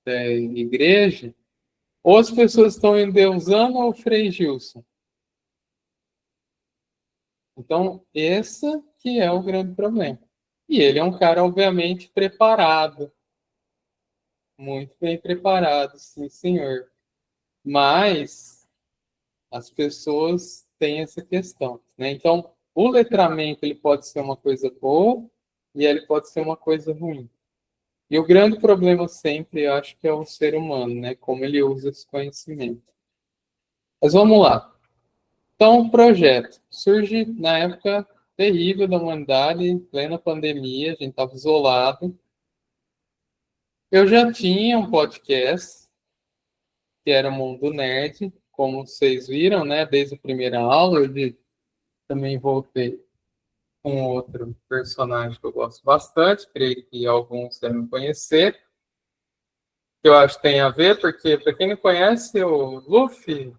da igreja, ou as pessoas estão endeusando o Frei Gilson. Então, esse que é o grande problema. E ele é um cara, obviamente, preparado, muito bem preparado, sim, senhor. Mas as pessoas têm essa questão, né? Então, o letramento ele pode ser uma coisa boa e ele pode ser uma coisa ruim. E o grande problema sempre, eu acho que é o ser humano, né? Como ele usa esse conhecimento. Mas vamos lá. Então, o projeto surge na época terrível da humanidade, em plena pandemia, a gente estava isolado. Eu já tinha um podcast, que era o Mundo Nerd, como vocês viram, né? Desde a primeira aula, eu também voltei com outro personagem que eu gosto bastante, creio que alguns devem conhecer, que eu acho que tem a ver, porque, para quem não conhece, o Luffy,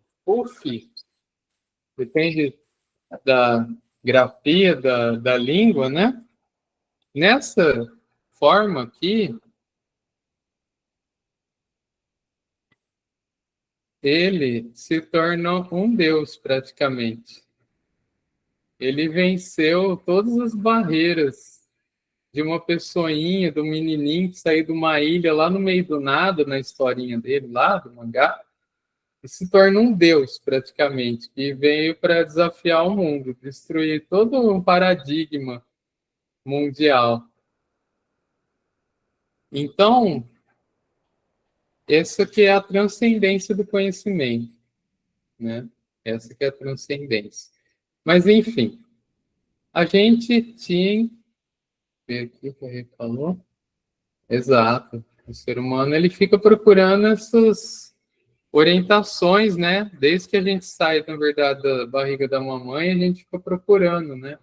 depende da grafia da língua, né? Nessa forma aqui, ele se torna um deus, praticamente. Ele venceu todas as barreiras de uma pessoinha, do menininho que saiu de uma ilha lá no meio do nada, na historinha dele, lá do mangá, e se torna um deus, praticamente, que veio para desafiar o mundo, destruir todo um paradigma mundial. Então, essa que é a transcendência do conhecimento, né? Essa que é a transcendência. Mas, enfim, a gente tinha... Ver aqui o que ele falou. Exato. O ser humano ele fica procurando essas orientações, né? Desde que a gente sai, na verdade, da barriga da mamãe, a gente fica procurando, né?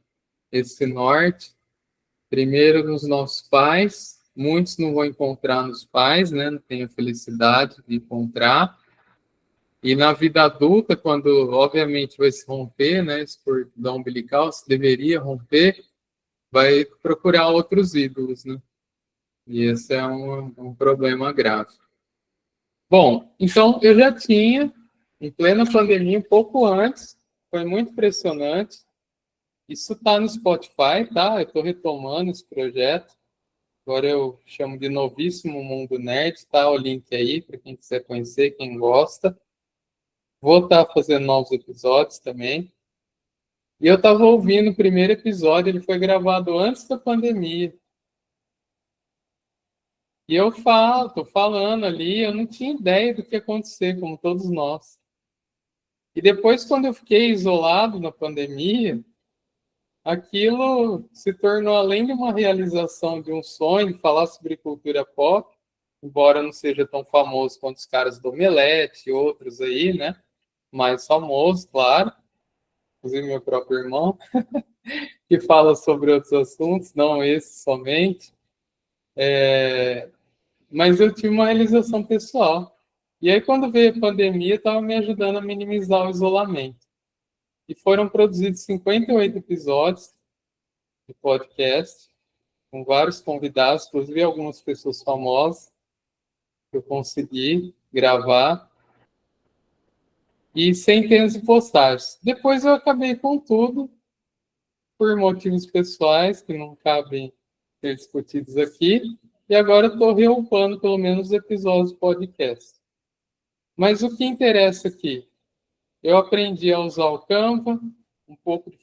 Esse norte, primeiro nos nossos pais, muitos não vão encontrar nos pais, né? Não tem a felicidade de encontrar. E na vida adulta, quando obviamente vai se romper, né? Esse cordão umbilical se deveria romper, vai procurar outros ídolos, né? E esse é um problema grave. Bom, então eu já tinha, em plena pandemia, um pouco antes, foi muito impressionante. Isso está no Spotify, tá? Eu estou retomando esse projeto. Agora eu chamo de Novíssimo Mundo Nerd, tá? O link aí para quem quiser conhecer, quem gosta. Vou estar fazendo novos episódios também. E eu estava ouvindo o primeiro episódio, ele foi gravado antes da pandemia. E eu tô falando ali, eu não tinha ideia do que ia acontecer, como todos nós. E depois, quando eu fiquei isolado na pandemia, aquilo se tornou, além de uma realização de um sonho, de falar sobre cultura pop, embora não seja tão famoso quanto os caras do Omelete e outros aí, né? Mais famosos, claro. Inclusive meu próprio irmão, que fala sobre outros assuntos, não esse somente. Mas eu tive uma realização pessoal. E aí, quando veio a pandemia, estava me ajudando a minimizar o isolamento. E foram produzidos 58 episódios de podcast, com vários convidados, inclusive algumas pessoas famosas, que eu consegui gravar, e centenas de postagens. Depois eu acabei com tudo, por motivos pessoais, que não cabem ser discutidos aqui, e agora estou reupando pelo menos os episódios do podcast. Mas o que interessa aqui? Eu aprendi a usar o Canva, um pouco de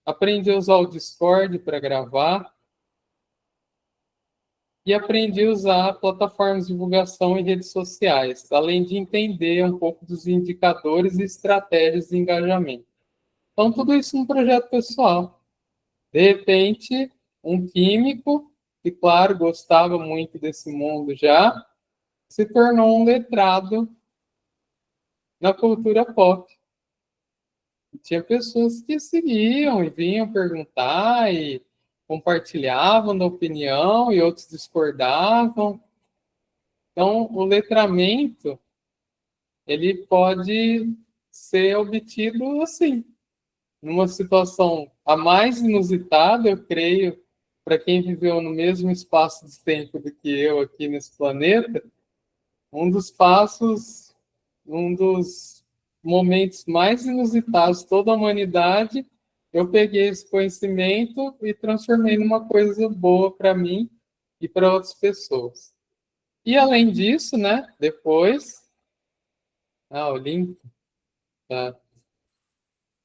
aprendi a usar o Discord para gravar e aprendi a usar plataformas de divulgação e redes sociais, além de entender um pouco dos indicadores e estratégias de engajamento. Então, tudo isso num projeto pessoal. De repente, um químico, que, claro, gostava muito desse mundo já, se tornou um letrado na cultura pop. E tinha pessoas que seguiam e vinham perguntar e compartilhavam da opinião e outros discordavam. Então, o letramento, ele pode ser obtido assim, numa situação a mais inusitada, eu creio, para quem viveu no mesmo espaço de tempo do que eu aqui nesse planeta, um dos momentos mais inusitados de toda a humanidade, eu peguei esse conhecimento e transformei numa coisa boa para mim e para outras pessoas. E além disso, né, depois... o link, tá,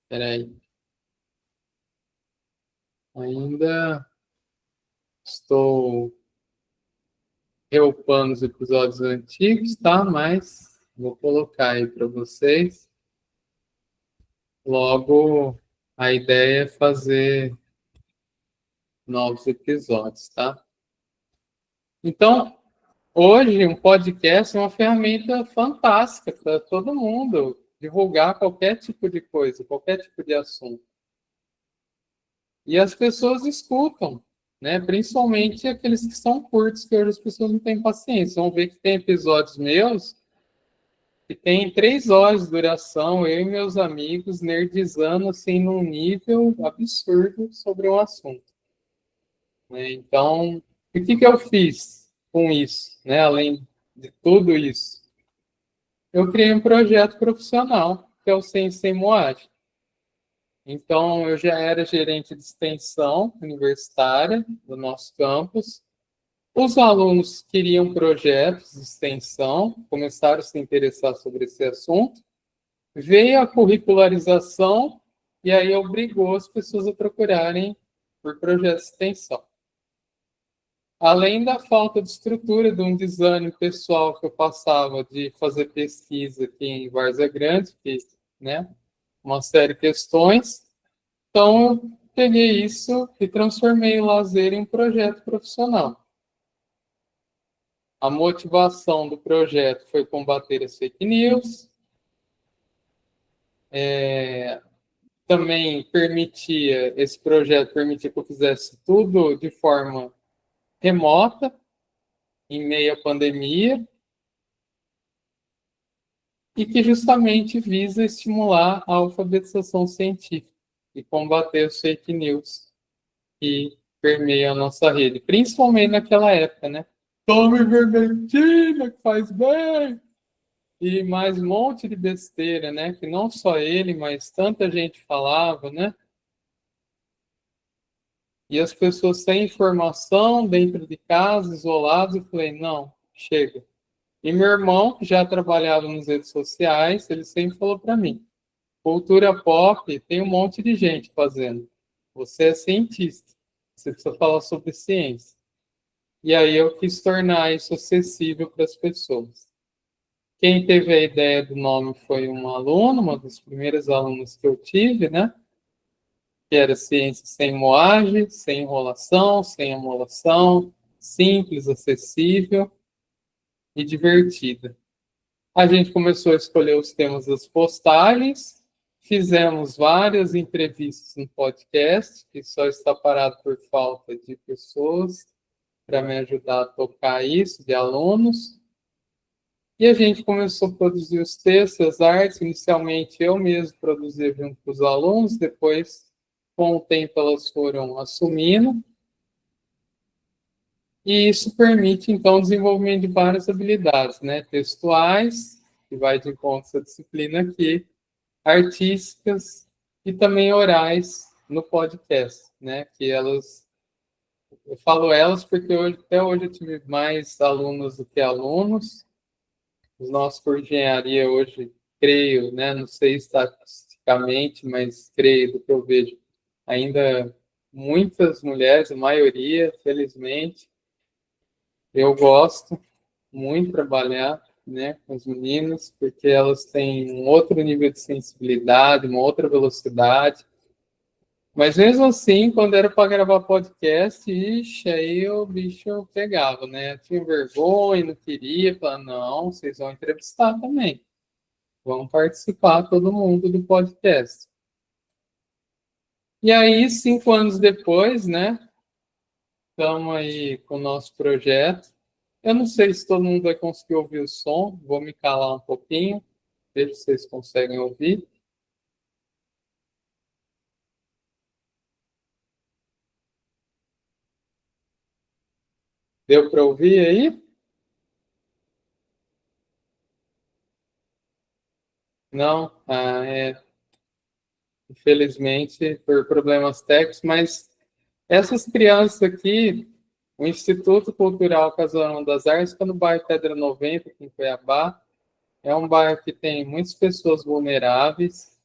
peraí. Ainda estou reupando os episódios antigos, tá? Mas vou colocar aí para vocês. Logo, a ideia é fazer novos episódios, tá? Então, hoje, um podcast é uma ferramenta fantástica para todo mundo divulgar qualquer tipo de coisa, qualquer tipo de assunto. E as pessoas escutam, né? Principalmente aqueles que são curtos, que hoje as pessoas não têm paciência. Vão ver que tem episódios meus que tem 3 horas de duração, eu e meus amigos nerdizando assim num nível absurdo sobre um assunto. Né? Então, o que eu fiz com isso, né? Além de tudo isso? Eu criei um projeto profissional, que é o Ciência Sem Moagem. Então, eu já era gerente de extensão universitária do nosso campus. Os alunos queriam projetos de extensão, começaram a se interessar sobre esse assunto. Veio a curricularização e aí obrigou as pessoas a procurarem por projetos de extensão. Além da falta de estrutura, de um desânimo pessoal que eu passava de fazer pesquisa aqui em Várzea Grande, que, né, uma série de questões. Então, eu peguei isso e transformei o lazer em um projeto profissional. A motivação do projeto foi combater as fake news, também esse projeto permitia que eu fizesse tudo de forma remota, em meio à pandemia, e que justamente visa estimular a alfabetização científica e combater os fake news que permeiam a nossa rede, principalmente naquela época, né? Tome vermelho, que faz bem! E mais um monte de besteira, né? Que não só ele, mas tanta gente falava, né? E as pessoas sem informação, dentro de casa, isolados, eu falei, não, chega. E meu irmão, que já trabalhava nas redes sociais, ele sempre falou para mim, cultura pop tem um monte de gente fazendo. Você é cientista, você precisa falar sobre ciência. E aí eu quis tornar isso acessível para as pessoas. Quem teve a ideia do nome foi uma aluna, uma das primeiras alunas que eu tive, né? Que era ciência sem moagem, sem enrolação, sem amolação, simples, acessível e divertida. A gente começou a escolher os temas das postagens, fizemos várias entrevistas no podcast, que só está parado por falta de pessoas para me ajudar a tocar isso, de alunos. E a gente começou a produzir os textos, as artes. Inicialmente eu mesmo produzia junto com os alunos, depois, com o tempo, elas foram assumindo. E isso permite, então, o desenvolvimento de várias habilidades, né? Textuais, que vai de encontro a essa disciplina aqui, artísticas e também orais no podcast, né? Que elas... Eu falo elas porque até hoje eu tive mais alunos do que alunos. Os nossos cursos de engenharia hoje, creio, né? Não sei estatisticamente, mas creio do que eu vejo, ainda muitas mulheres, a maioria, felizmente. Eu gosto muito de trabalhar, né, com as meninas, porque elas têm um outro nível de sensibilidade, uma outra velocidade. Mas mesmo assim, quando era para gravar podcast, ixi, aí o bicho pegava, né? Eu tinha vergonha, não queria, falava, não, vocês vão entrevistar também. Vão participar todo mundo do podcast. E aí, 5 anos depois, né? Estamos aí com o nosso projeto. Eu não sei se todo mundo vai conseguir ouvir o som, vou me calar um pouquinho, ver se vocês conseguem ouvir. Deu para ouvir aí? Não? Infelizmente, por problemas técnicos, mas essas crianças aqui, o Instituto Cultural Casarão das Artes fica no bairro Pedra 90, aqui em Cuiabá. É um bairro que tem muitas pessoas vulneráveis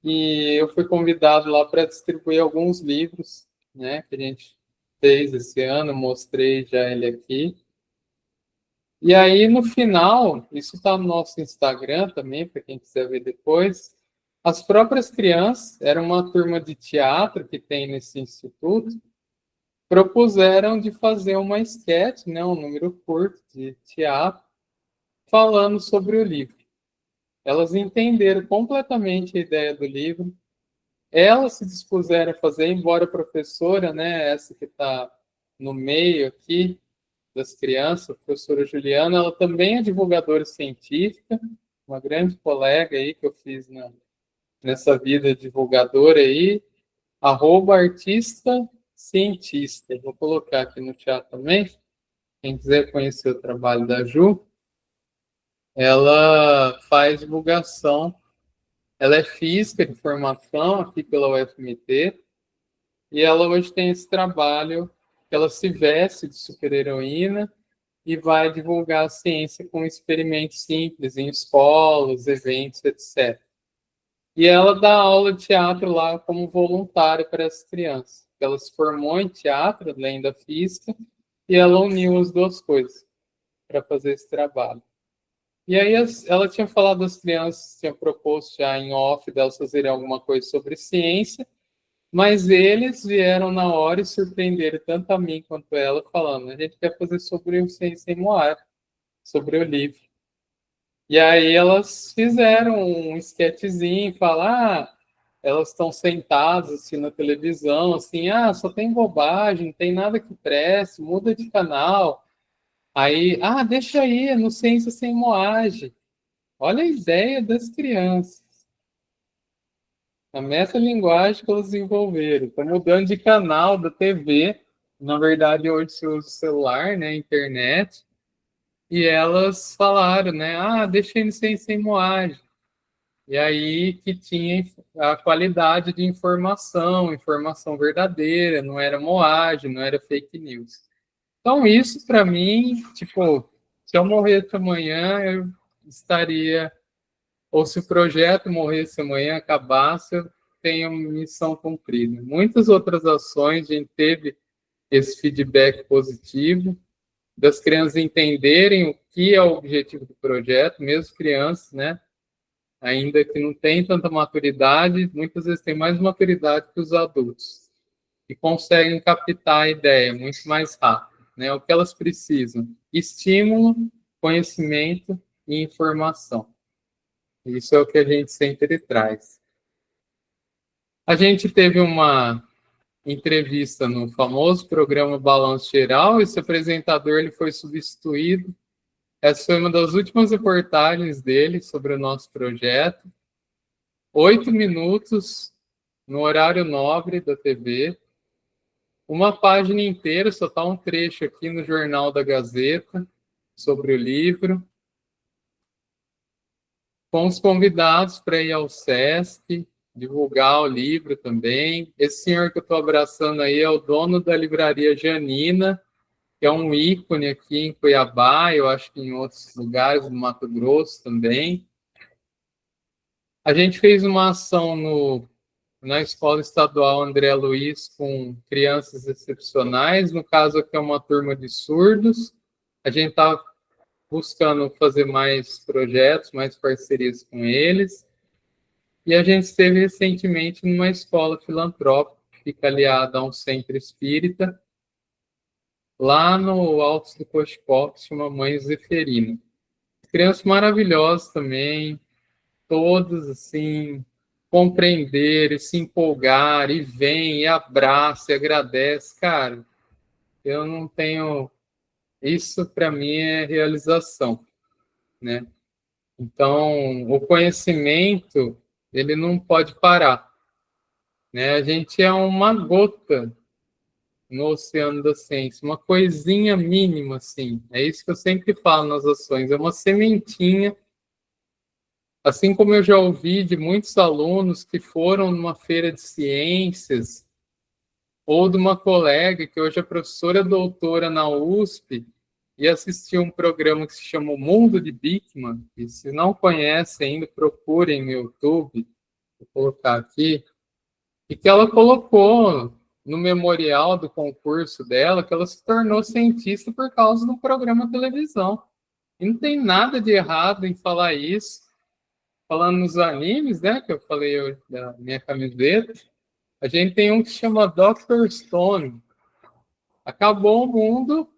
e eu fui convidado lá para distribuir alguns livros, né, que a gente fez esse ano, mostrei já ele aqui. E aí, no final, isso está no nosso Instagram também, para quem quiser ver depois, as próprias crianças, era uma turma de teatro que tem nesse instituto, propuseram de fazer uma esquete, né, um número curto de teatro, falando sobre o livro. Elas entenderam completamente a ideia do livro, elas se dispuseram a fazer, embora a professora, né, essa que está no meio aqui, das crianças, a professora Juliana, ela também é divulgadora científica, uma grande colega aí que eu fiz nessa vida divulgadora aí, @artista cientista. Vou colocar aqui no chat também. Quem quiser conhecer o trabalho da Ju, ela faz divulgação. Ela é física de formação aqui pela UFMT e ela hoje tem esse trabalho que ela se veste de super-heroína e vai divulgar a ciência com experimentos simples em escolas, eventos, etc. E ela dá aula de teatro lá como voluntária para as crianças. Ela se formou em teatro, além da física, e ela uniu as duas coisas para fazer esse trabalho. E aí ela tinha falado das crianças, tinha proposto já em off delas fazerem alguma coisa sobre ciência, mas eles vieram na hora e surpreenderam tanto a mim quanto ela, falando, a gente quer fazer sobre o Ciência em Moar, sobre o livro. E aí elas fizeram um esquetezinho, falar, elas estão sentadas assim na televisão, assim, só tem bobagem, não tem nada que preste, muda de canal. Aí, deixa aí, no Ciência Sem Moagem. Olha a ideia das crianças. A metalinguagem que elas desenvolveram. Estão mudando de canal da TV. Na verdade, hoje se usa o celular, né, internet. E elas falaram, né, deixa aí no Ciência Sem Moagem. E aí que tinha a qualidade de informação, informação verdadeira, não era moagem, não era fake news. Então isso para mim, tipo, se eu morresse amanhã, eu estaria, ou se o projeto morresse amanhã, acabasse, eu tenho missão cumprida. Muitas outras ações a gente teve esse feedback positivo, das crianças entenderem o que é o objetivo do projeto, mesmo crianças, né? Ainda que não tem tanta maturidade, muitas vezes tem mais maturidade que os adultos e conseguem captar a ideia muito mais rápido, né? O que elas precisam? Estímulo, conhecimento e informação. Isso é o que a gente sempre traz. A gente teve uma entrevista no famoso programa Balanço Geral, esse apresentador ele foi substituído. Essa foi uma das últimas reportagens dele sobre o nosso projeto. 8 minutos no horário nobre da TV, uma página inteira, só está um trecho aqui no Jornal da Gazeta sobre o livro, com os convidados para ir ao SESC, divulgar o livro também. Esse senhor que eu estou abraçando aí é o dono da livraria Janina, que é um ícone aqui em Cuiabá, eu acho que em outros lugares do Mato Grosso também. A gente fez uma ação no na Escola Estadual André Luiz com crianças excepcionais. No caso aqui é uma turma de surdos. A gente está buscando fazer mais projetos, mais parcerias com eles. E a gente esteve recentemente numa escola filantrópica, que fica aliada a um centro espírita, lá no Alto do Cochipó, que se chama Mãe Zeferina. Crianças maravilhosas também, todas assim, compreender e se empolgar, e vem, e abraça, e agradece. Cara, eu não tenho... Isso, para mim, é realização, né? Então, o conhecimento, ele não pode parar, né? A gente é uma gota no oceano da ciência, uma coisinha mínima, assim. É isso que eu sempre falo nas ações, é uma sementinha. Assim como eu já ouvi de muitos alunos que foram numa feira de ciências, ou de uma colega que hoje é professora doutora na USP, e assistiu um programa que se chama O Mundo de Bikman, e se não conhece ainda, procurem no YouTube, vou colocar aqui, e que ela colocou no memorial do concurso dela que ela se tornou cientista por causa do programa de televisão. E não tem nada de errado em falar isso. Falando nos animes, né, que eu falei hoje da minha camiseta, a gente tem um que chama Dr. Stone. Acabou o mundo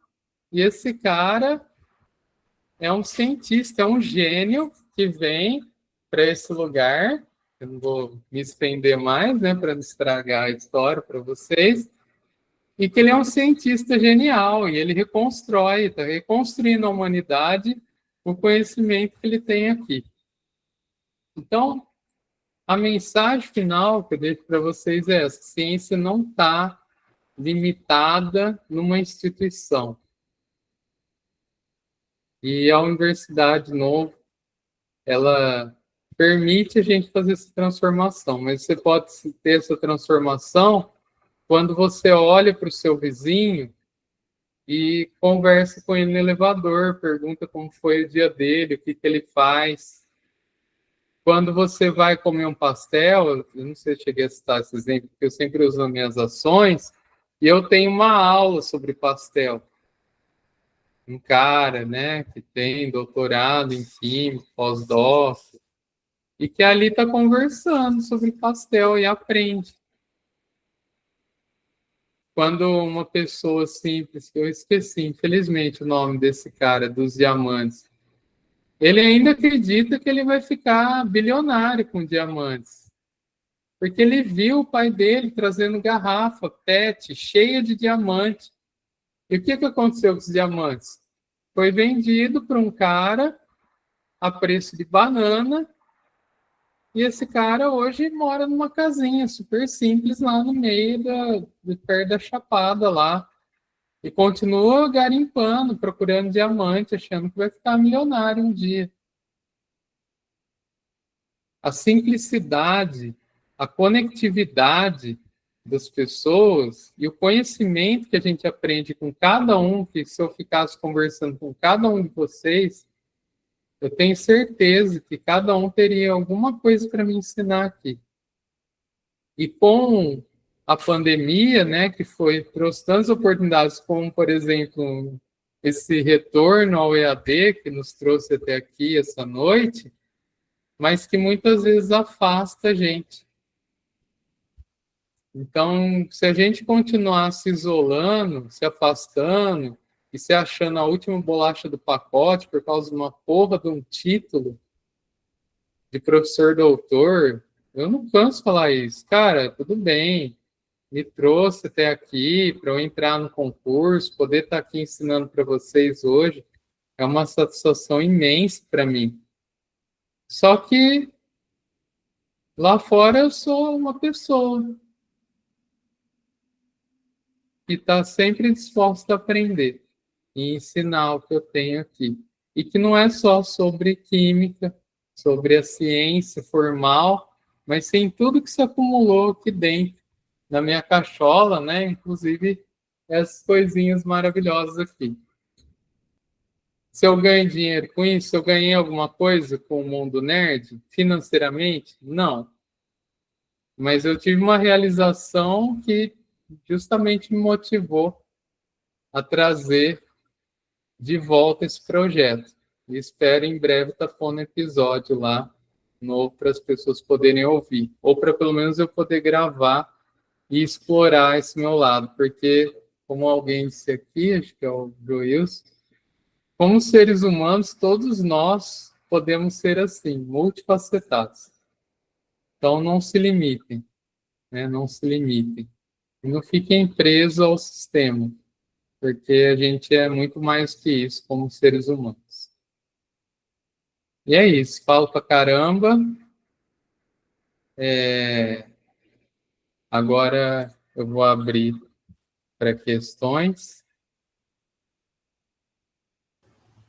e esse cara é um cientista, é um gênio que vem para esse lugar. Eu não vou me estender mais, né, para não estragar a história para vocês. E que ele é um cientista genial e ele reconstrói, está reconstruindo a humanidade com o conhecimento que ele tem aqui. Então, a mensagem final que eu deixo para vocês é essa: a ciência não está limitada numa instituição. E a universidade, de novo, ela permite a gente fazer essa transformação, mas você pode ter essa transformação quando você olha para o seu vizinho e conversa com ele no elevador, pergunta como foi o dia dele, o que ele faz. Quando você vai comer um pastel, eu não sei se cheguei a citar esse exemplo, porque eu sempre uso nas minhas ações, e eu tenho uma aula sobre pastel. Um cara, né, que tem doutorado em química, pós-doc, e que ali está conversando sobre pastel e aprende. Quando uma pessoa simples, que eu esqueci, infelizmente, o nome desse cara, dos diamantes, ele ainda acredita que ele vai ficar bilionário com diamantes. Porque ele viu o pai dele trazendo garrafa, PET, cheia de diamante. E o que aconteceu com os diamantes? Foi vendido para um cara a preço de banana, e esse cara hoje mora numa casinha super simples lá no meio de perto da Chapada lá. E continua garimpando, procurando diamante, achando que vai ficar milionário um dia. A simplicidade, a conectividade das pessoas e o conhecimento que a gente aprende com cada um, que se eu ficasse conversando com cada um de vocês, eu tenho certeza que cada um teria alguma coisa para me ensinar aqui. E com a pandemia, né, que trouxe tantas oportunidades, como, por exemplo, esse retorno ao EAD que nos trouxe até aqui essa noite, mas que muitas vezes afasta a gente. Então, se a gente continuar se isolando, se afastando e se achando a última bolacha do pacote por causa de uma porra de um título de professor doutor, eu não canso de falar isso. Cara, tudo bem, me trouxe até aqui para eu entrar no concurso, poder estar aqui ensinando para vocês hoje, é uma satisfação imensa para mim. Só que lá fora eu sou uma pessoa que está sempre disposta a aprender e ensinar o que eu tenho aqui. E que não é só sobre química, sobre a ciência formal, mas sim tudo que se acumulou aqui dentro, na minha cachola, né? Inclusive essas coisinhas maravilhosas aqui. Se eu ganho dinheiro com isso, se eu ganhei alguma coisa com o mundo nerd, financeiramente? Não. Mas eu tive uma realização que justamente me motivou a trazer de volta esse projeto. E espero em breve estar pondo episódio lá novo para as pessoas poderem ouvir, ou para pelo menos eu poder gravar e explorar esse meu lado, porque, como alguém disse aqui, acho que é o Joilson, como seres humanos, todos nós podemos ser assim, multifacetados. Então, não se limitem, né? Não se limitem. E não fiquem presos ao sistema, porque a gente é muito mais que isso como seres humanos. E é isso, falo pra caramba. Agora eu vou abrir para questões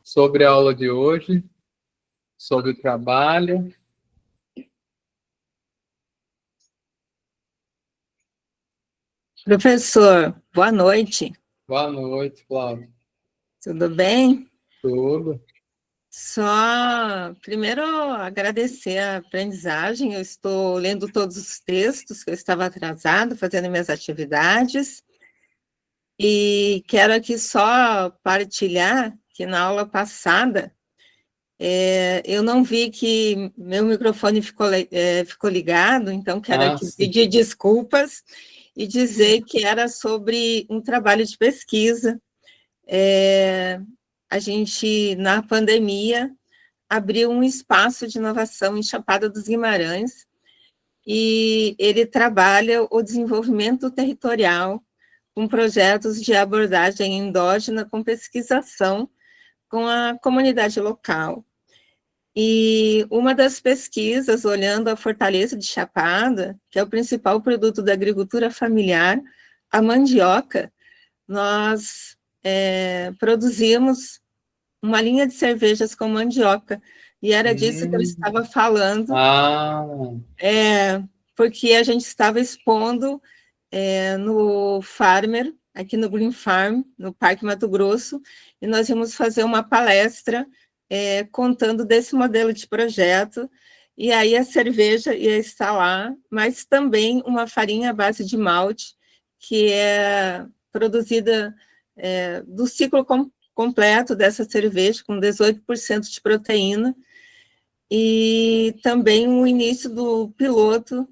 sobre a aula de hoje, sobre o trabalho. Professor, boa noite. Boa noite, Flávio. Tudo bem? Tudo. Só primeiro agradecer a aprendizagem. Eu estou lendo todos os textos que eu estava atrasado, fazendo minhas atividades. E quero aqui só partilhar que na aula passada eu não vi que meu microfone ficou ligado, então quero aqui pedir desculpas e dizer que era sobre um trabalho de pesquisa. A gente, na pandemia, abriu um espaço de inovação em Chapada dos Guimarães, e ele trabalha o desenvolvimento territorial com projetos de abordagem endógena com pesquisação com a comunidade local. E uma das pesquisas, olhando a Fortaleza de Chapada, que é o principal produto da agricultura familiar, a mandioca, nós produzimos uma linha de cervejas com mandioca, e era disso que eu estava falando, porque a gente estava expondo no Farmer, aqui no Green Farm, no Parque Mato Grosso, e nós íamos fazer uma palestra contando desse modelo de projeto, e aí a cerveja ia estar lá, mas também uma farinha à base de malte, que é produzida do ciclo completo dessa cerveja, com 18% de proteína, e também o início do piloto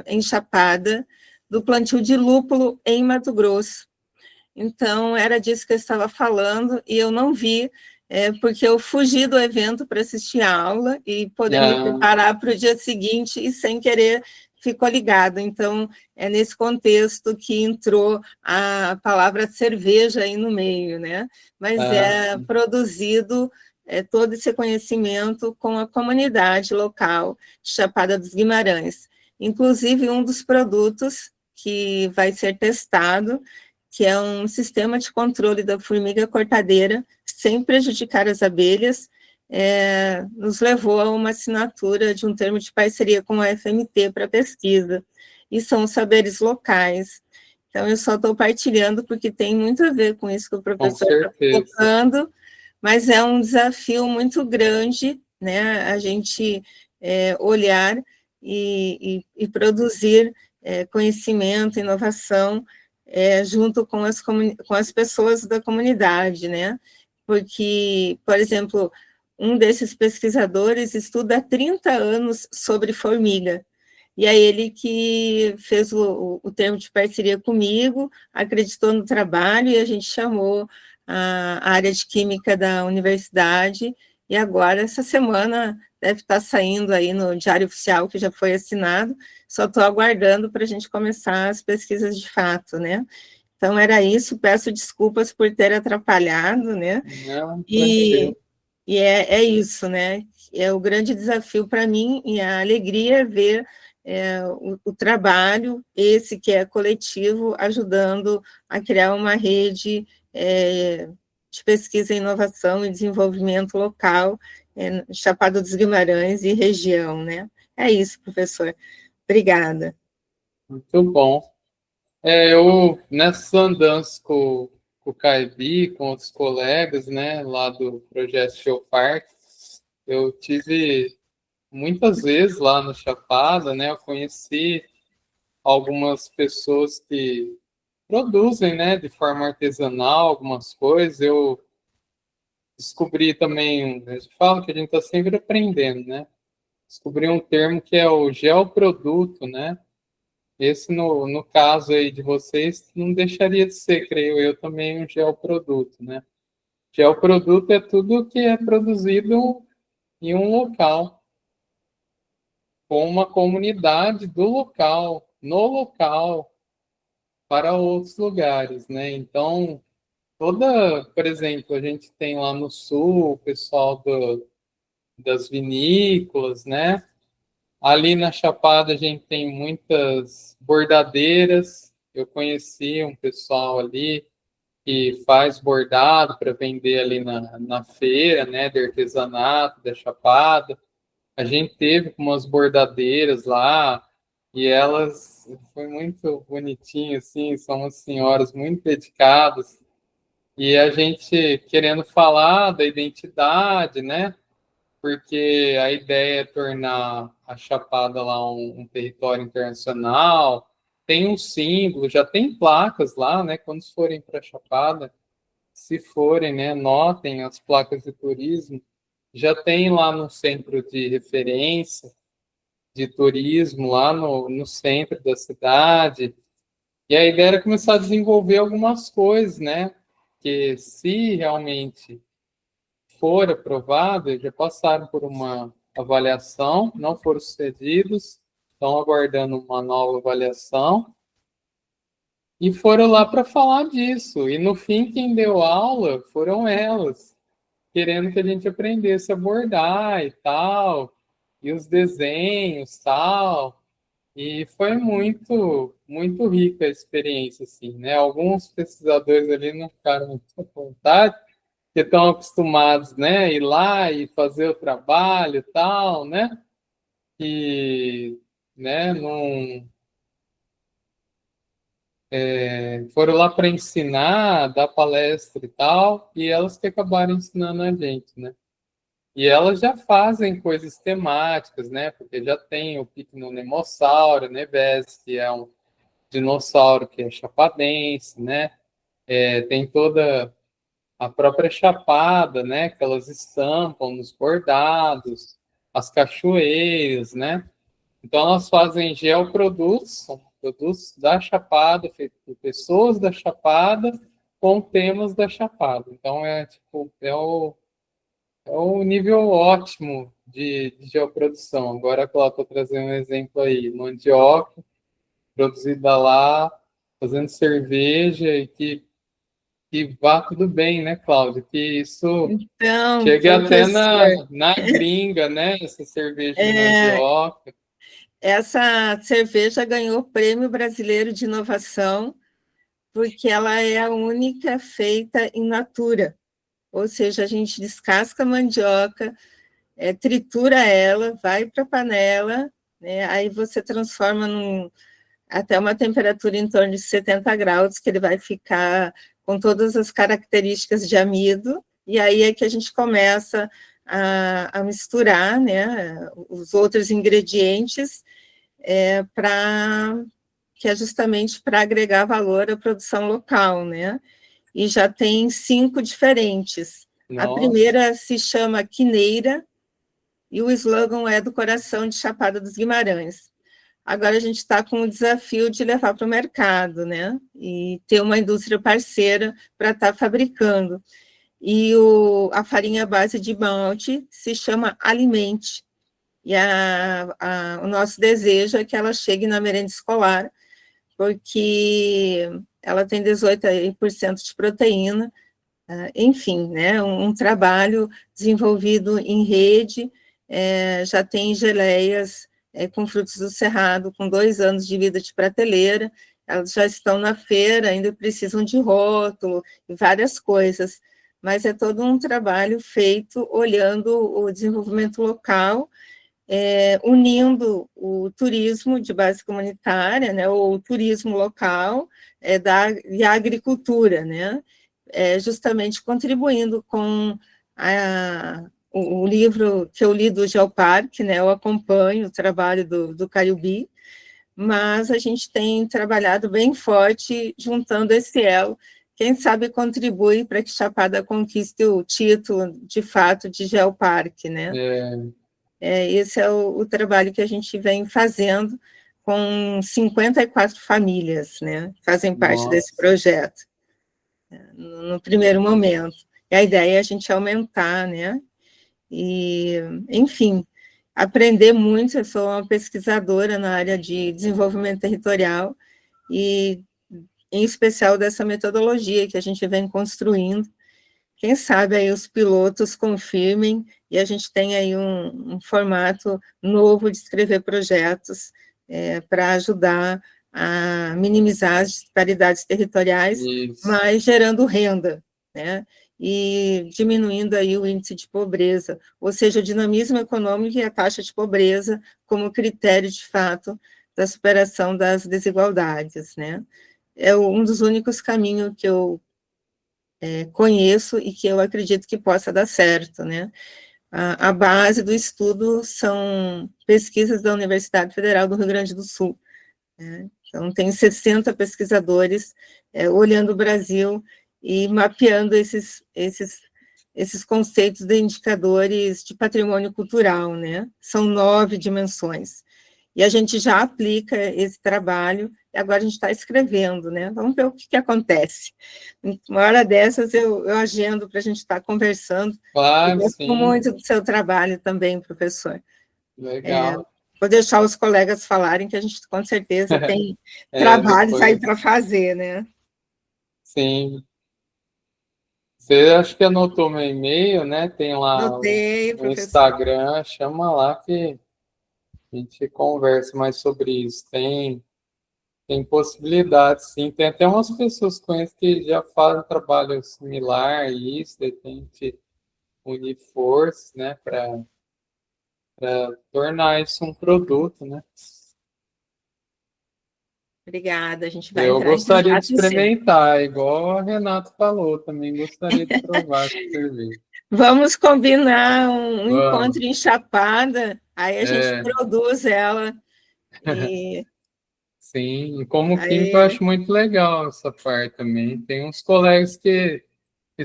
em Chapada, do plantio de lúpulo em Mato Grosso. Então, era disso que eu estava falando, e eu não vi, porque eu fugi do evento para assistir a aula e poder me preparar para o dia seguinte, e sem querer ficou ligado. Então, é nesse contexto que entrou a palavra cerveja aí no meio, né? Mas produzido todo esse conhecimento com a comunidade local de Chapada dos Guimarães. Inclusive, um dos produtos que vai ser testado, que é um sistema de controle da formiga cortadeira, sem prejudicar as abelhas, nos levou a uma assinatura de um termo de parceria com a FMT para pesquisa, e são os saberes locais. Então, eu só estou partilhando porque tem muito a ver com isso que o professor está colocando, mas é um desafio muito grande, né, a gente olhar e produzir conhecimento, inovação, junto com as pessoas da comunidade, né? Porque, por exemplo, um desses pesquisadores estuda há 30 anos sobre formiga, e é ele que fez o termo de parceria comigo, acreditou no trabalho, e a gente chamou a área de química da universidade, e agora, essa semana, deve estar saindo aí no Diário Oficial, que já foi assinado, só estou aguardando para a gente começar as pesquisas de fato, né? Então, era isso, peço desculpas por ter atrapalhado, né? Não, e é isso, né? É o grande desafio para mim, e a alegria é ver o trabalho, esse que é coletivo, ajudando a criar uma rede de pesquisa, inovação e desenvolvimento local, Chapada dos Guimarães e região, né? É isso, professor. Obrigada. Muito bom. Eu, nessas andanças com o Caibi, com outros colegas, né, lá do Projeto Show Park, eu tive muitas vezes lá no Chapada, né, eu conheci algumas pessoas que produzem, né, de forma artesanal algumas coisas. Eu descobri também, eu falo que a gente está sempre aprendendo, né? Descobri um termo que é o geoproduto, né? Esse, no caso aí de vocês, não deixaria de ser, creio eu, também um geoproduto, né? Geoproduto é tudo que é produzido em um local, com uma comunidade do local, no local, para outros lugares, né? Então, por exemplo, a gente tem lá no sul o pessoal das vinícolas, né? Ali na Chapada a gente tem muitas bordadeiras. Eu conheci um pessoal ali que faz bordado para vender ali na feira, né, de artesanato da Chapada. A gente teve umas bordadeiras lá e elas foi muito bonitinho assim, são umas senhoras muito dedicadas e a gente querendo falar da identidade, né? Porque a ideia é tornar a Chapada lá um território internacional. Tem um símbolo, já tem placas lá, né? Quando forem para a Chapada, se forem, né? Notem as placas de turismo. Já tem lá no centro de referência de turismo, lá no centro da cidade. E a ideia era começar a desenvolver algumas coisas, né? Que se realmente for aprovado, já passaram por uma avaliação, não foram sucedidos, estão aguardando uma nova avaliação, e foram lá para falar disso. E no fim, quem deu aula foram elas, querendo que a gente aprendesse a bordar e tal, e os desenhos tal. E foi muito, muito rica a experiência, assim, né? Alguns pesquisadores ali não ficaram muito à vontade, que estão acostumados, né, a ir lá e fazer o trabalho e tal, né, e, né, não, foram lá para ensinar, dar palestra e tal, e elas que acabaram ensinando a gente, né. E elas já fazem coisas temáticas, né, porque já tem o Picnonemossauro, Neves, que é um dinossauro que é chapadense, né, tem toda a própria chapada, né, que elas estampam nos bordados, as cachoeiras, né? Então elas fazem geoprodutos, são produtos da chapada, feitos por pessoas da chapada, com temas da chapada. Então é o nível ótimo de geoprodução. Agora, claro, estou trazendo um exemplo aí, mandioca, produzida lá, fazendo cerveja e que vá tudo bem, né, Cláudia? Que isso Então, chegue até professor, na gringa, né? Essa cerveja de mandioca. essa cerveja ganhou o Prêmio Brasileiro de Inovação porque ela é a única feita in natura, ou seja, a gente descasca a mandioca, tritura ela, vai para a panela, né, aí você transforma até uma temperatura em torno de 70 graus, que ele vai ficar com todas as características de amido, e aí é que a gente começa a misturar, né, os outros ingredientes, que é justamente para agregar valor à produção local, né? E já tem 5 diferentes. Nossa. A primeira se chama Quineira, e o slogan é do coração de Chapada dos Guimarães. Agora a gente está com o desafio de levar para o mercado, né? E ter uma indústria parceira para estar fabricando. E a farinha base de malte se chama Alimente. E o nosso desejo é que ela chegue na merenda escolar, porque ela tem 18% de proteína, enfim, né, um trabalho desenvolvido em rede, já tem geleias com frutos do cerrado, com 2 anos de vida de prateleira, elas já estão na feira, ainda precisam de rótulo e várias coisas, mas é todo um trabalho feito olhando o desenvolvimento local, unindo o turismo de base comunitária, né, ou o turismo local, e a agricultura, né, justamente contribuindo com o livro que eu li do Geoparque, né, eu acompanho o trabalho do Caiubi, mas a gente tem trabalhado bem forte juntando esse elo. Quem sabe contribui para que Chapada conquiste o título, de fato, de Geoparque, né? Esse é o trabalho que a gente vem fazendo com 54 famílias, né? Fazem parte desse projeto, no primeiro momento. E a ideia é a gente aumentar, né? E, enfim, aprender muito. Eu sou uma pesquisadora na área de desenvolvimento territorial e, em especial, dessa metodologia que a gente vem construindo. Quem sabe aí os pilotos confirmem e a gente tem aí um formato novo de escrever projetos para ajudar a minimizar as disparidades territoriais, mas gerando renda, né? E diminuindo aí o índice de pobreza, ou seja, o dinamismo econômico e a taxa de pobreza como critério, de fato, da superação das desigualdades, né? É um dos únicos caminhos que eu conheço e que eu acredito que possa dar certo, né? A base do estudo são pesquisas da Universidade Federal do Rio Grande do Sul, né? Então, tem 60 pesquisadores olhando o Brasil e mapeando esses conceitos de indicadores de patrimônio cultural, né? São 9 dimensões. E a gente já aplica esse trabalho, e agora a gente está escrevendo, né? Vamos ver o que acontece. Uma hora dessas eu agendo para a gente estar conversando. Claro, eu gosto sim. muito do seu trabalho também, professor. Legal. Vou deixar os colegas falarem, que a gente com certeza tem trabalhos depois... aí para fazer, né? Sim. Você acho que anotou meu e-mail, né? Tem lá Notei, o professor. Instagram, chama lá que a gente conversa mais sobre isso. Tem possibilidades, sim. Tem até umas pessoas que conheço que já fazem trabalho similar a isso, de repente unir forças, né, para tornar isso um produto, né? Obrigada, a gente vai Eu entrar em gostaria de contato, sim. experimentar, igual o Renato falou, também gostaria de provar essa cerveja. Vamos combinar um Vamos. encontro em Chapada, aí a gente produz ela. E... Sim, como químico eu acho muito legal essa parte também. Tem uns colegas que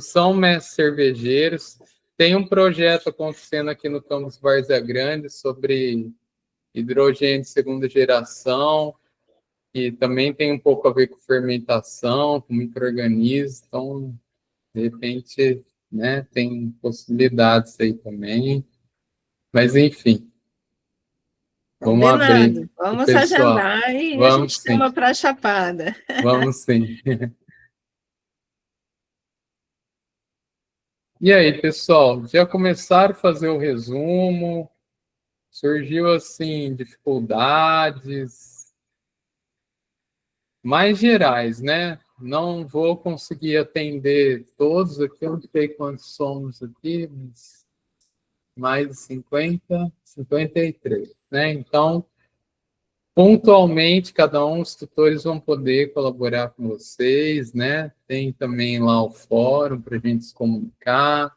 são mestres cervejeiros. Tem um projeto acontecendo aqui no campus Várzea Grande sobre hidrogênio de segunda geração, que também tem um pouco a ver com fermentação, com micro-organismos. Então, de repente, né, tem possibilidades aí também. Mas, enfim, vamos abrir o Vamos pessoal. agendar e Vamos, a gente chama para a Chapada. Vamos sim. E aí, pessoal, já começaram a fazer o resumo? Surgiu, assim, dificuldades mais gerais, né? Não vou conseguir atender todos aqui, eu não sei quantos somos aqui, mas mais de 50, 53, né? Então, pontualmente, cada um dos tutores vão poder colaborar com vocês, né? Tem também lá o fórum para a gente se comunicar.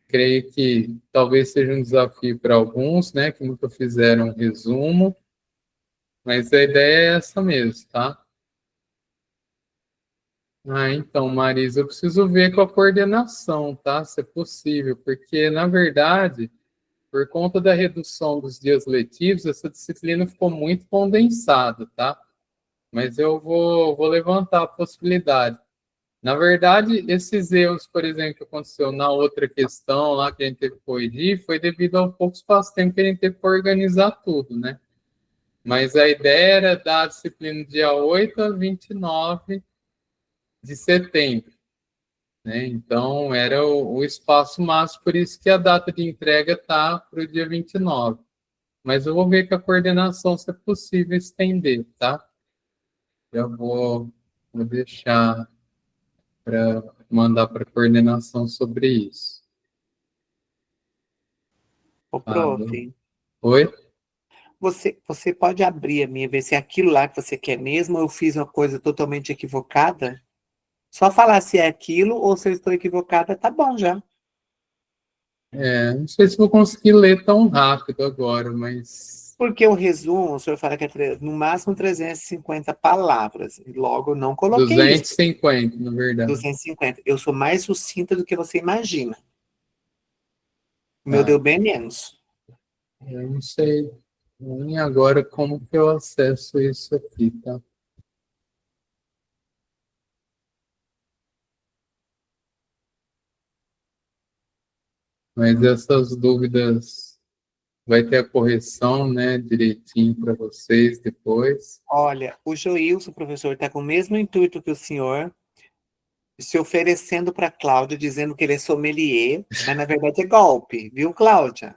Creio que talvez seja um desafio para alguns, né, que nunca fizeram um resumo, mas a ideia é essa mesmo, tá? Então, Marisa, eu preciso ver com a coordenação, tá? Se é possível, porque, na verdade, por conta da redução dos dias letivos, essa disciplina ficou muito condensada, tá? Mas eu vou levantar a possibilidade. Na verdade, esses erros, por exemplo, que aconteceu na outra questão lá que a gente teve que corrigir, foi devido ao pouco espaço-tempo que a gente teve para organizar tudo, né? Mas a ideia era dar a disciplina dia 8 a 29 de setembro, né? Então, era o espaço máximo, por isso que a data de entrega está para o dia 29. Mas eu vou ver com a coordenação se é possível estender, tá? Já vou deixar para mandar para a coordenação sobre isso. Ô, prof, Oi? Você pode abrir a minha, ver se é aquilo lá que você quer mesmo, ou eu fiz uma coisa totalmente equivocada? Só falar se é aquilo ou se eu estou equivocada, tá bom já. Não sei se vou conseguir ler tão rápido agora, mas Porque o resumo, o senhor fala que é no máximo 350 palavras. E logo, eu não coloquei isso, 250, na verdade. 250. Eu sou mais sucinta do que você imagina. O meu Tá. deu bem menos. Eu não sei nem agora como que eu acesso isso aqui, tá? Mas essas dúvidas vai ter a correção, né, direitinho para vocês depois. Olha, o Joilson, professor, está com o mesmo intuito que o senhor, se oferecendo para a Cláudia, dizendo que ele é sommelier, mas na verdade é golpe, viu, Cláudia?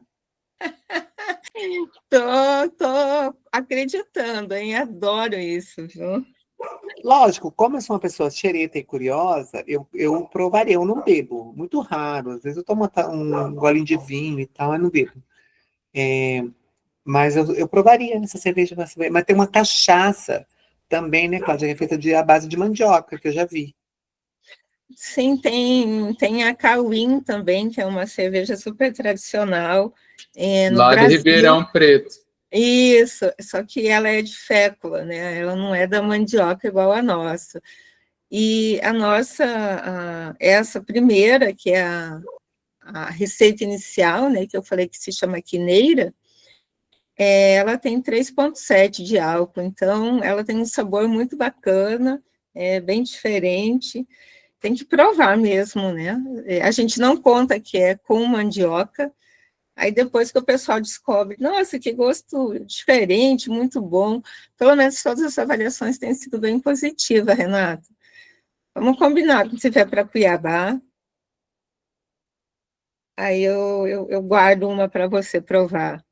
Tô acreditando, hein? Adoro isso, viu? Lógico, como eu sou uma pessoa xereta e curiosa, eu provaria, eu não bebo, muito raro. Às vezes eu tomo um golinho de vinho e tal, eu não bebo. Mas eu provaria essa cerveja, mas tem uma cachaça também, né, Cláudia, que é feita à base de mandioca, que eu já vi. Sim, tem a Cauim também, que é uma cerveja super tradicional no Lá de Brasil. Ribeirão Preto. Isso, só que ela é de fécula, né? Ela não é da mandioca igual a nossa. E a nossa, essa primeira, que é a receita inicial, né, que eu falei que se chama quineira, ela tem 3,7 de álcool, então ela tem um sabor muito bacana, é bem diferente, tem que provar mesmo, né? A gente não conta que é com mandioca, aí depois que o pessoal descobre, nossa, que gosto diferente, muito bom, pelo menos todas as avaliações têm sido bem positivas, Renata. Vamos combinar, quando você vier para Cuiabá, aí eu guardo uma para você provar.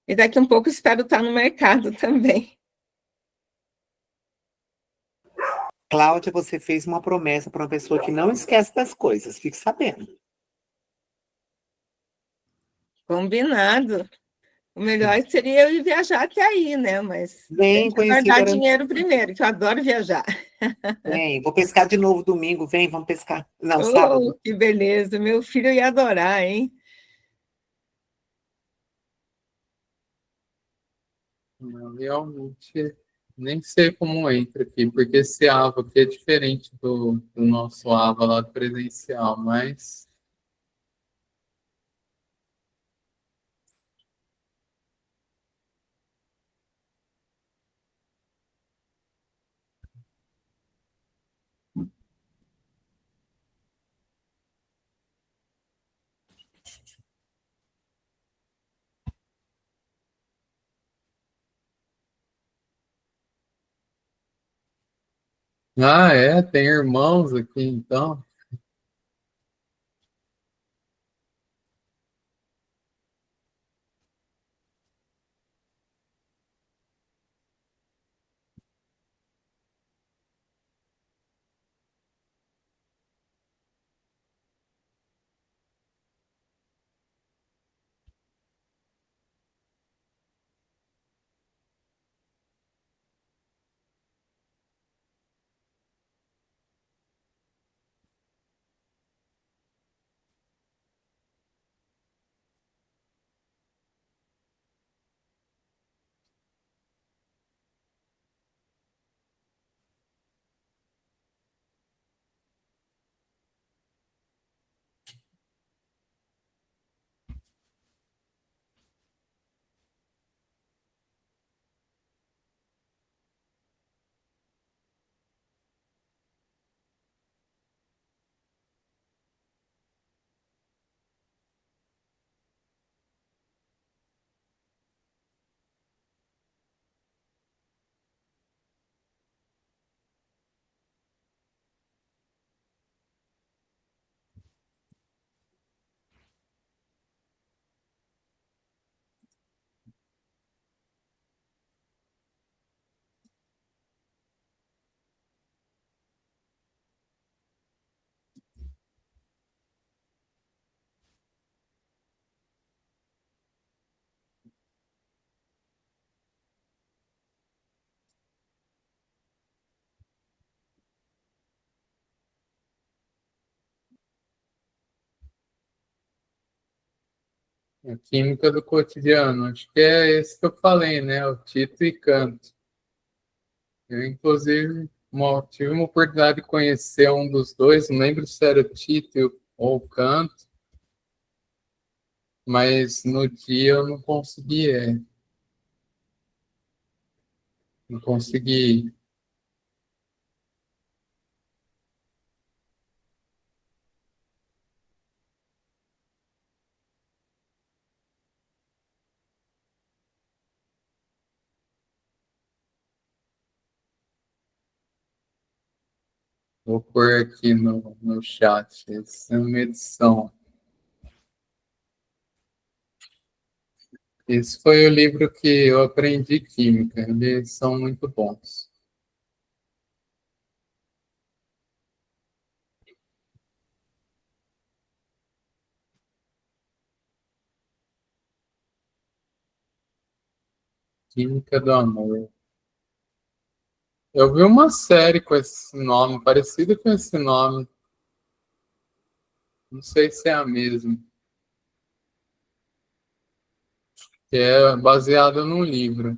E daqui a um pouco espero estar no mercado também. Cláudia, você fez uma promessa para uma pessoa que não esquece das coisas, fique sabendo. Combinado. O melhor seria eu ir viajar até aí, né? Mas tem Vem que conhecer guardar Garanhuns. dinheiro primeiro, que eu adoro viajar. Vem, vou pescar de novo domingo, vem, vamos pescar. Não, Oh, sábado. que beleza! Meu filho ia adorar, hein? Realmente nem sei como entra aqui, porque esse AVA aqui é diferente do nosso AVA lá do presencial, mas tem irmãos aqui então. A química do cotidiano. Acho que é esse que eu falei, né? O Tito e Canto. Eu, inclusive, tive uma oportunidade de conhecer um dos dois, não lembro se era o Tito ou o Canto, mas no dia eu não consegui, não consegui. Vou pôr aqui no chat, essa é uma edição. Esse foi o livro que eu aprendi química, eles são muito bons. Química do Amor. Eu vi uma série com esse nome, parecida com esse nome. Não sei se é a mesma. Que é baseada num livro.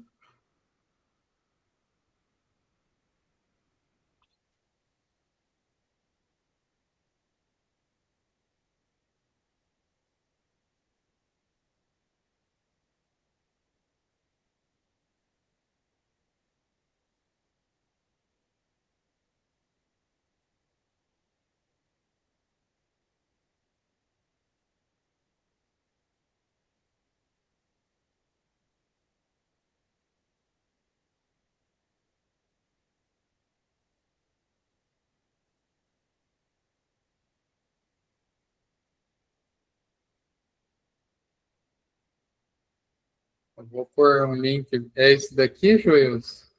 Eu vou pôr um link. É esse daqui, Joils?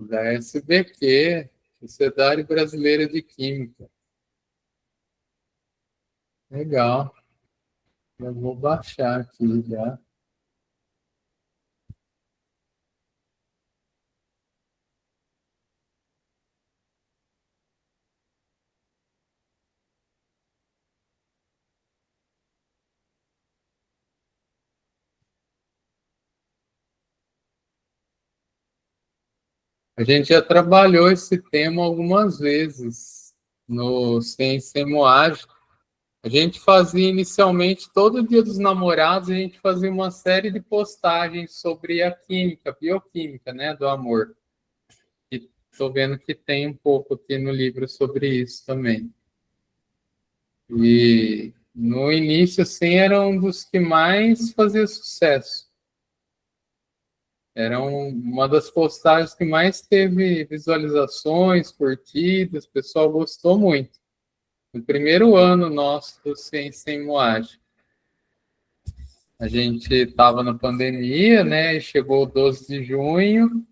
Da SBQ, Sociedade Brasileira de Química. Legal. Eu vou baixar aqui já. A gente já trabalhou esse tema algumas vezes no Ciência e Moagem. A gente fazia inicialmente, todo Dia dos Namorados, a gente fazia uma série de postagens sobre a química, bioquímica, né, do amor. E estou vendo que tem um pouco aqui no livro sobre isso também. E no início, assim, era um dos que mais fazia sucesso. Era uma das postagens que mais teve visualizações, curtidas, o pessoal gostou muito. No primeiro ano nosso do Ciência em Moagem. A gente estava na pandemia, né? E chegou o 12 de junho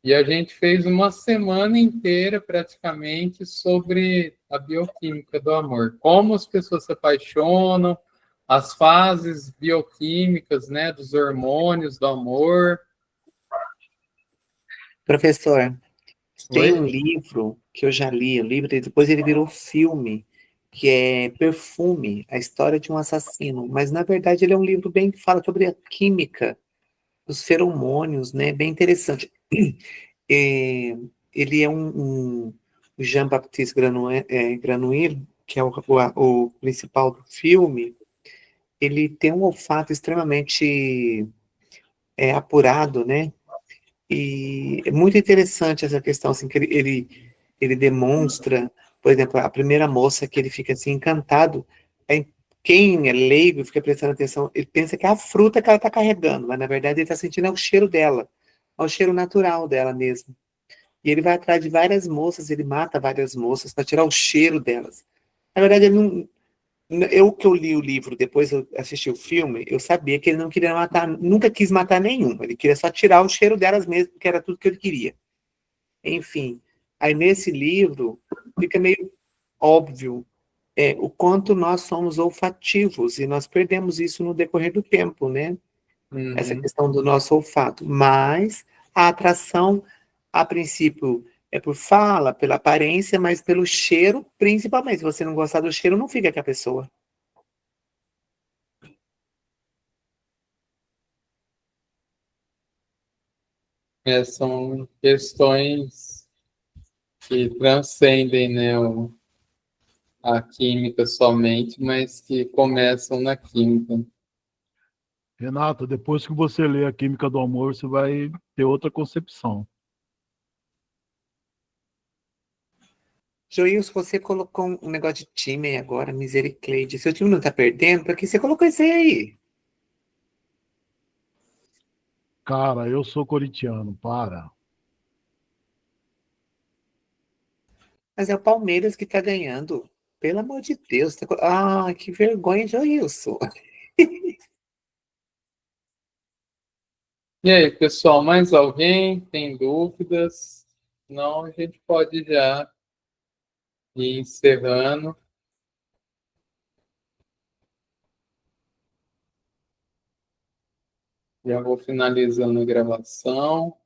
e a gente fez uma semana inteira, praticamente, sobre a bioquímica do amor. Como as pessoas se apaixonam, as fases bioquímicas, né? Dos hormônios do amor. Professor, tem Oi? um livro que eu já li, o livro, depois ele virou filme, que é Perfume, a história de um assassino. Mas, na verdade, ele é um livro bem que fala sobre a química, os feromônios, né? Bem interessante. É, ele é o Jean-Baptiste Granouille, que é o principal do filme. Ele tem um olfato extremamente apurado, né? E é muito interessante essa questão, assim, que ele demonstra, por exemplo, a primeira moça que ele fica assim encantado, é, quem é leigo fica prestando atenção, ele pensa que é a fruta que ela está carregando, mas na verdade ele está sentindo o cheiro dela, é o cheiro natural dela mesmo. E ele vai atrás de várias moças, ele mata várias moças para tirar o cheiro delas. Na verdade, ele que eu li o livro, depois eu assisti o filme, eu sabia que ele não queria matar, nunca quis matar nenhum. Ele queria só tirar o cheiro delas mesmo, que era tudo que ele queria. Enfim, aí nesse livro fica meio óbvio o quanto nós somos olfativos, e nós perdemos isso no decorrer do tempo, né? Essa questão do nosso olfato. Mas a atração, a princípio, é por fala, pela aparência, mas pelo cheiro, principalmente. Se você não gostar do cheiro, não fica com a pessoa. São questões que transcendem, né, a química somente, mas que começam na química. Renata, depois que você lê A Química do Amor, você vai ter outra concepção. Joilson, você colocou um negócio de time aí agora, misericórdia. Seu time não tá perdendo, por que você colocou isso aí? Cara, eu sou corintiano, para. Mas é o Palmeiras que tá ganhando. Pelo amor de Deus. Ah, que vergonha, Joilson. E aí, pessoal, mais alguém tem dúvidas? Não, a gente pode já ir encerrando. Já vou finalizando a gravação.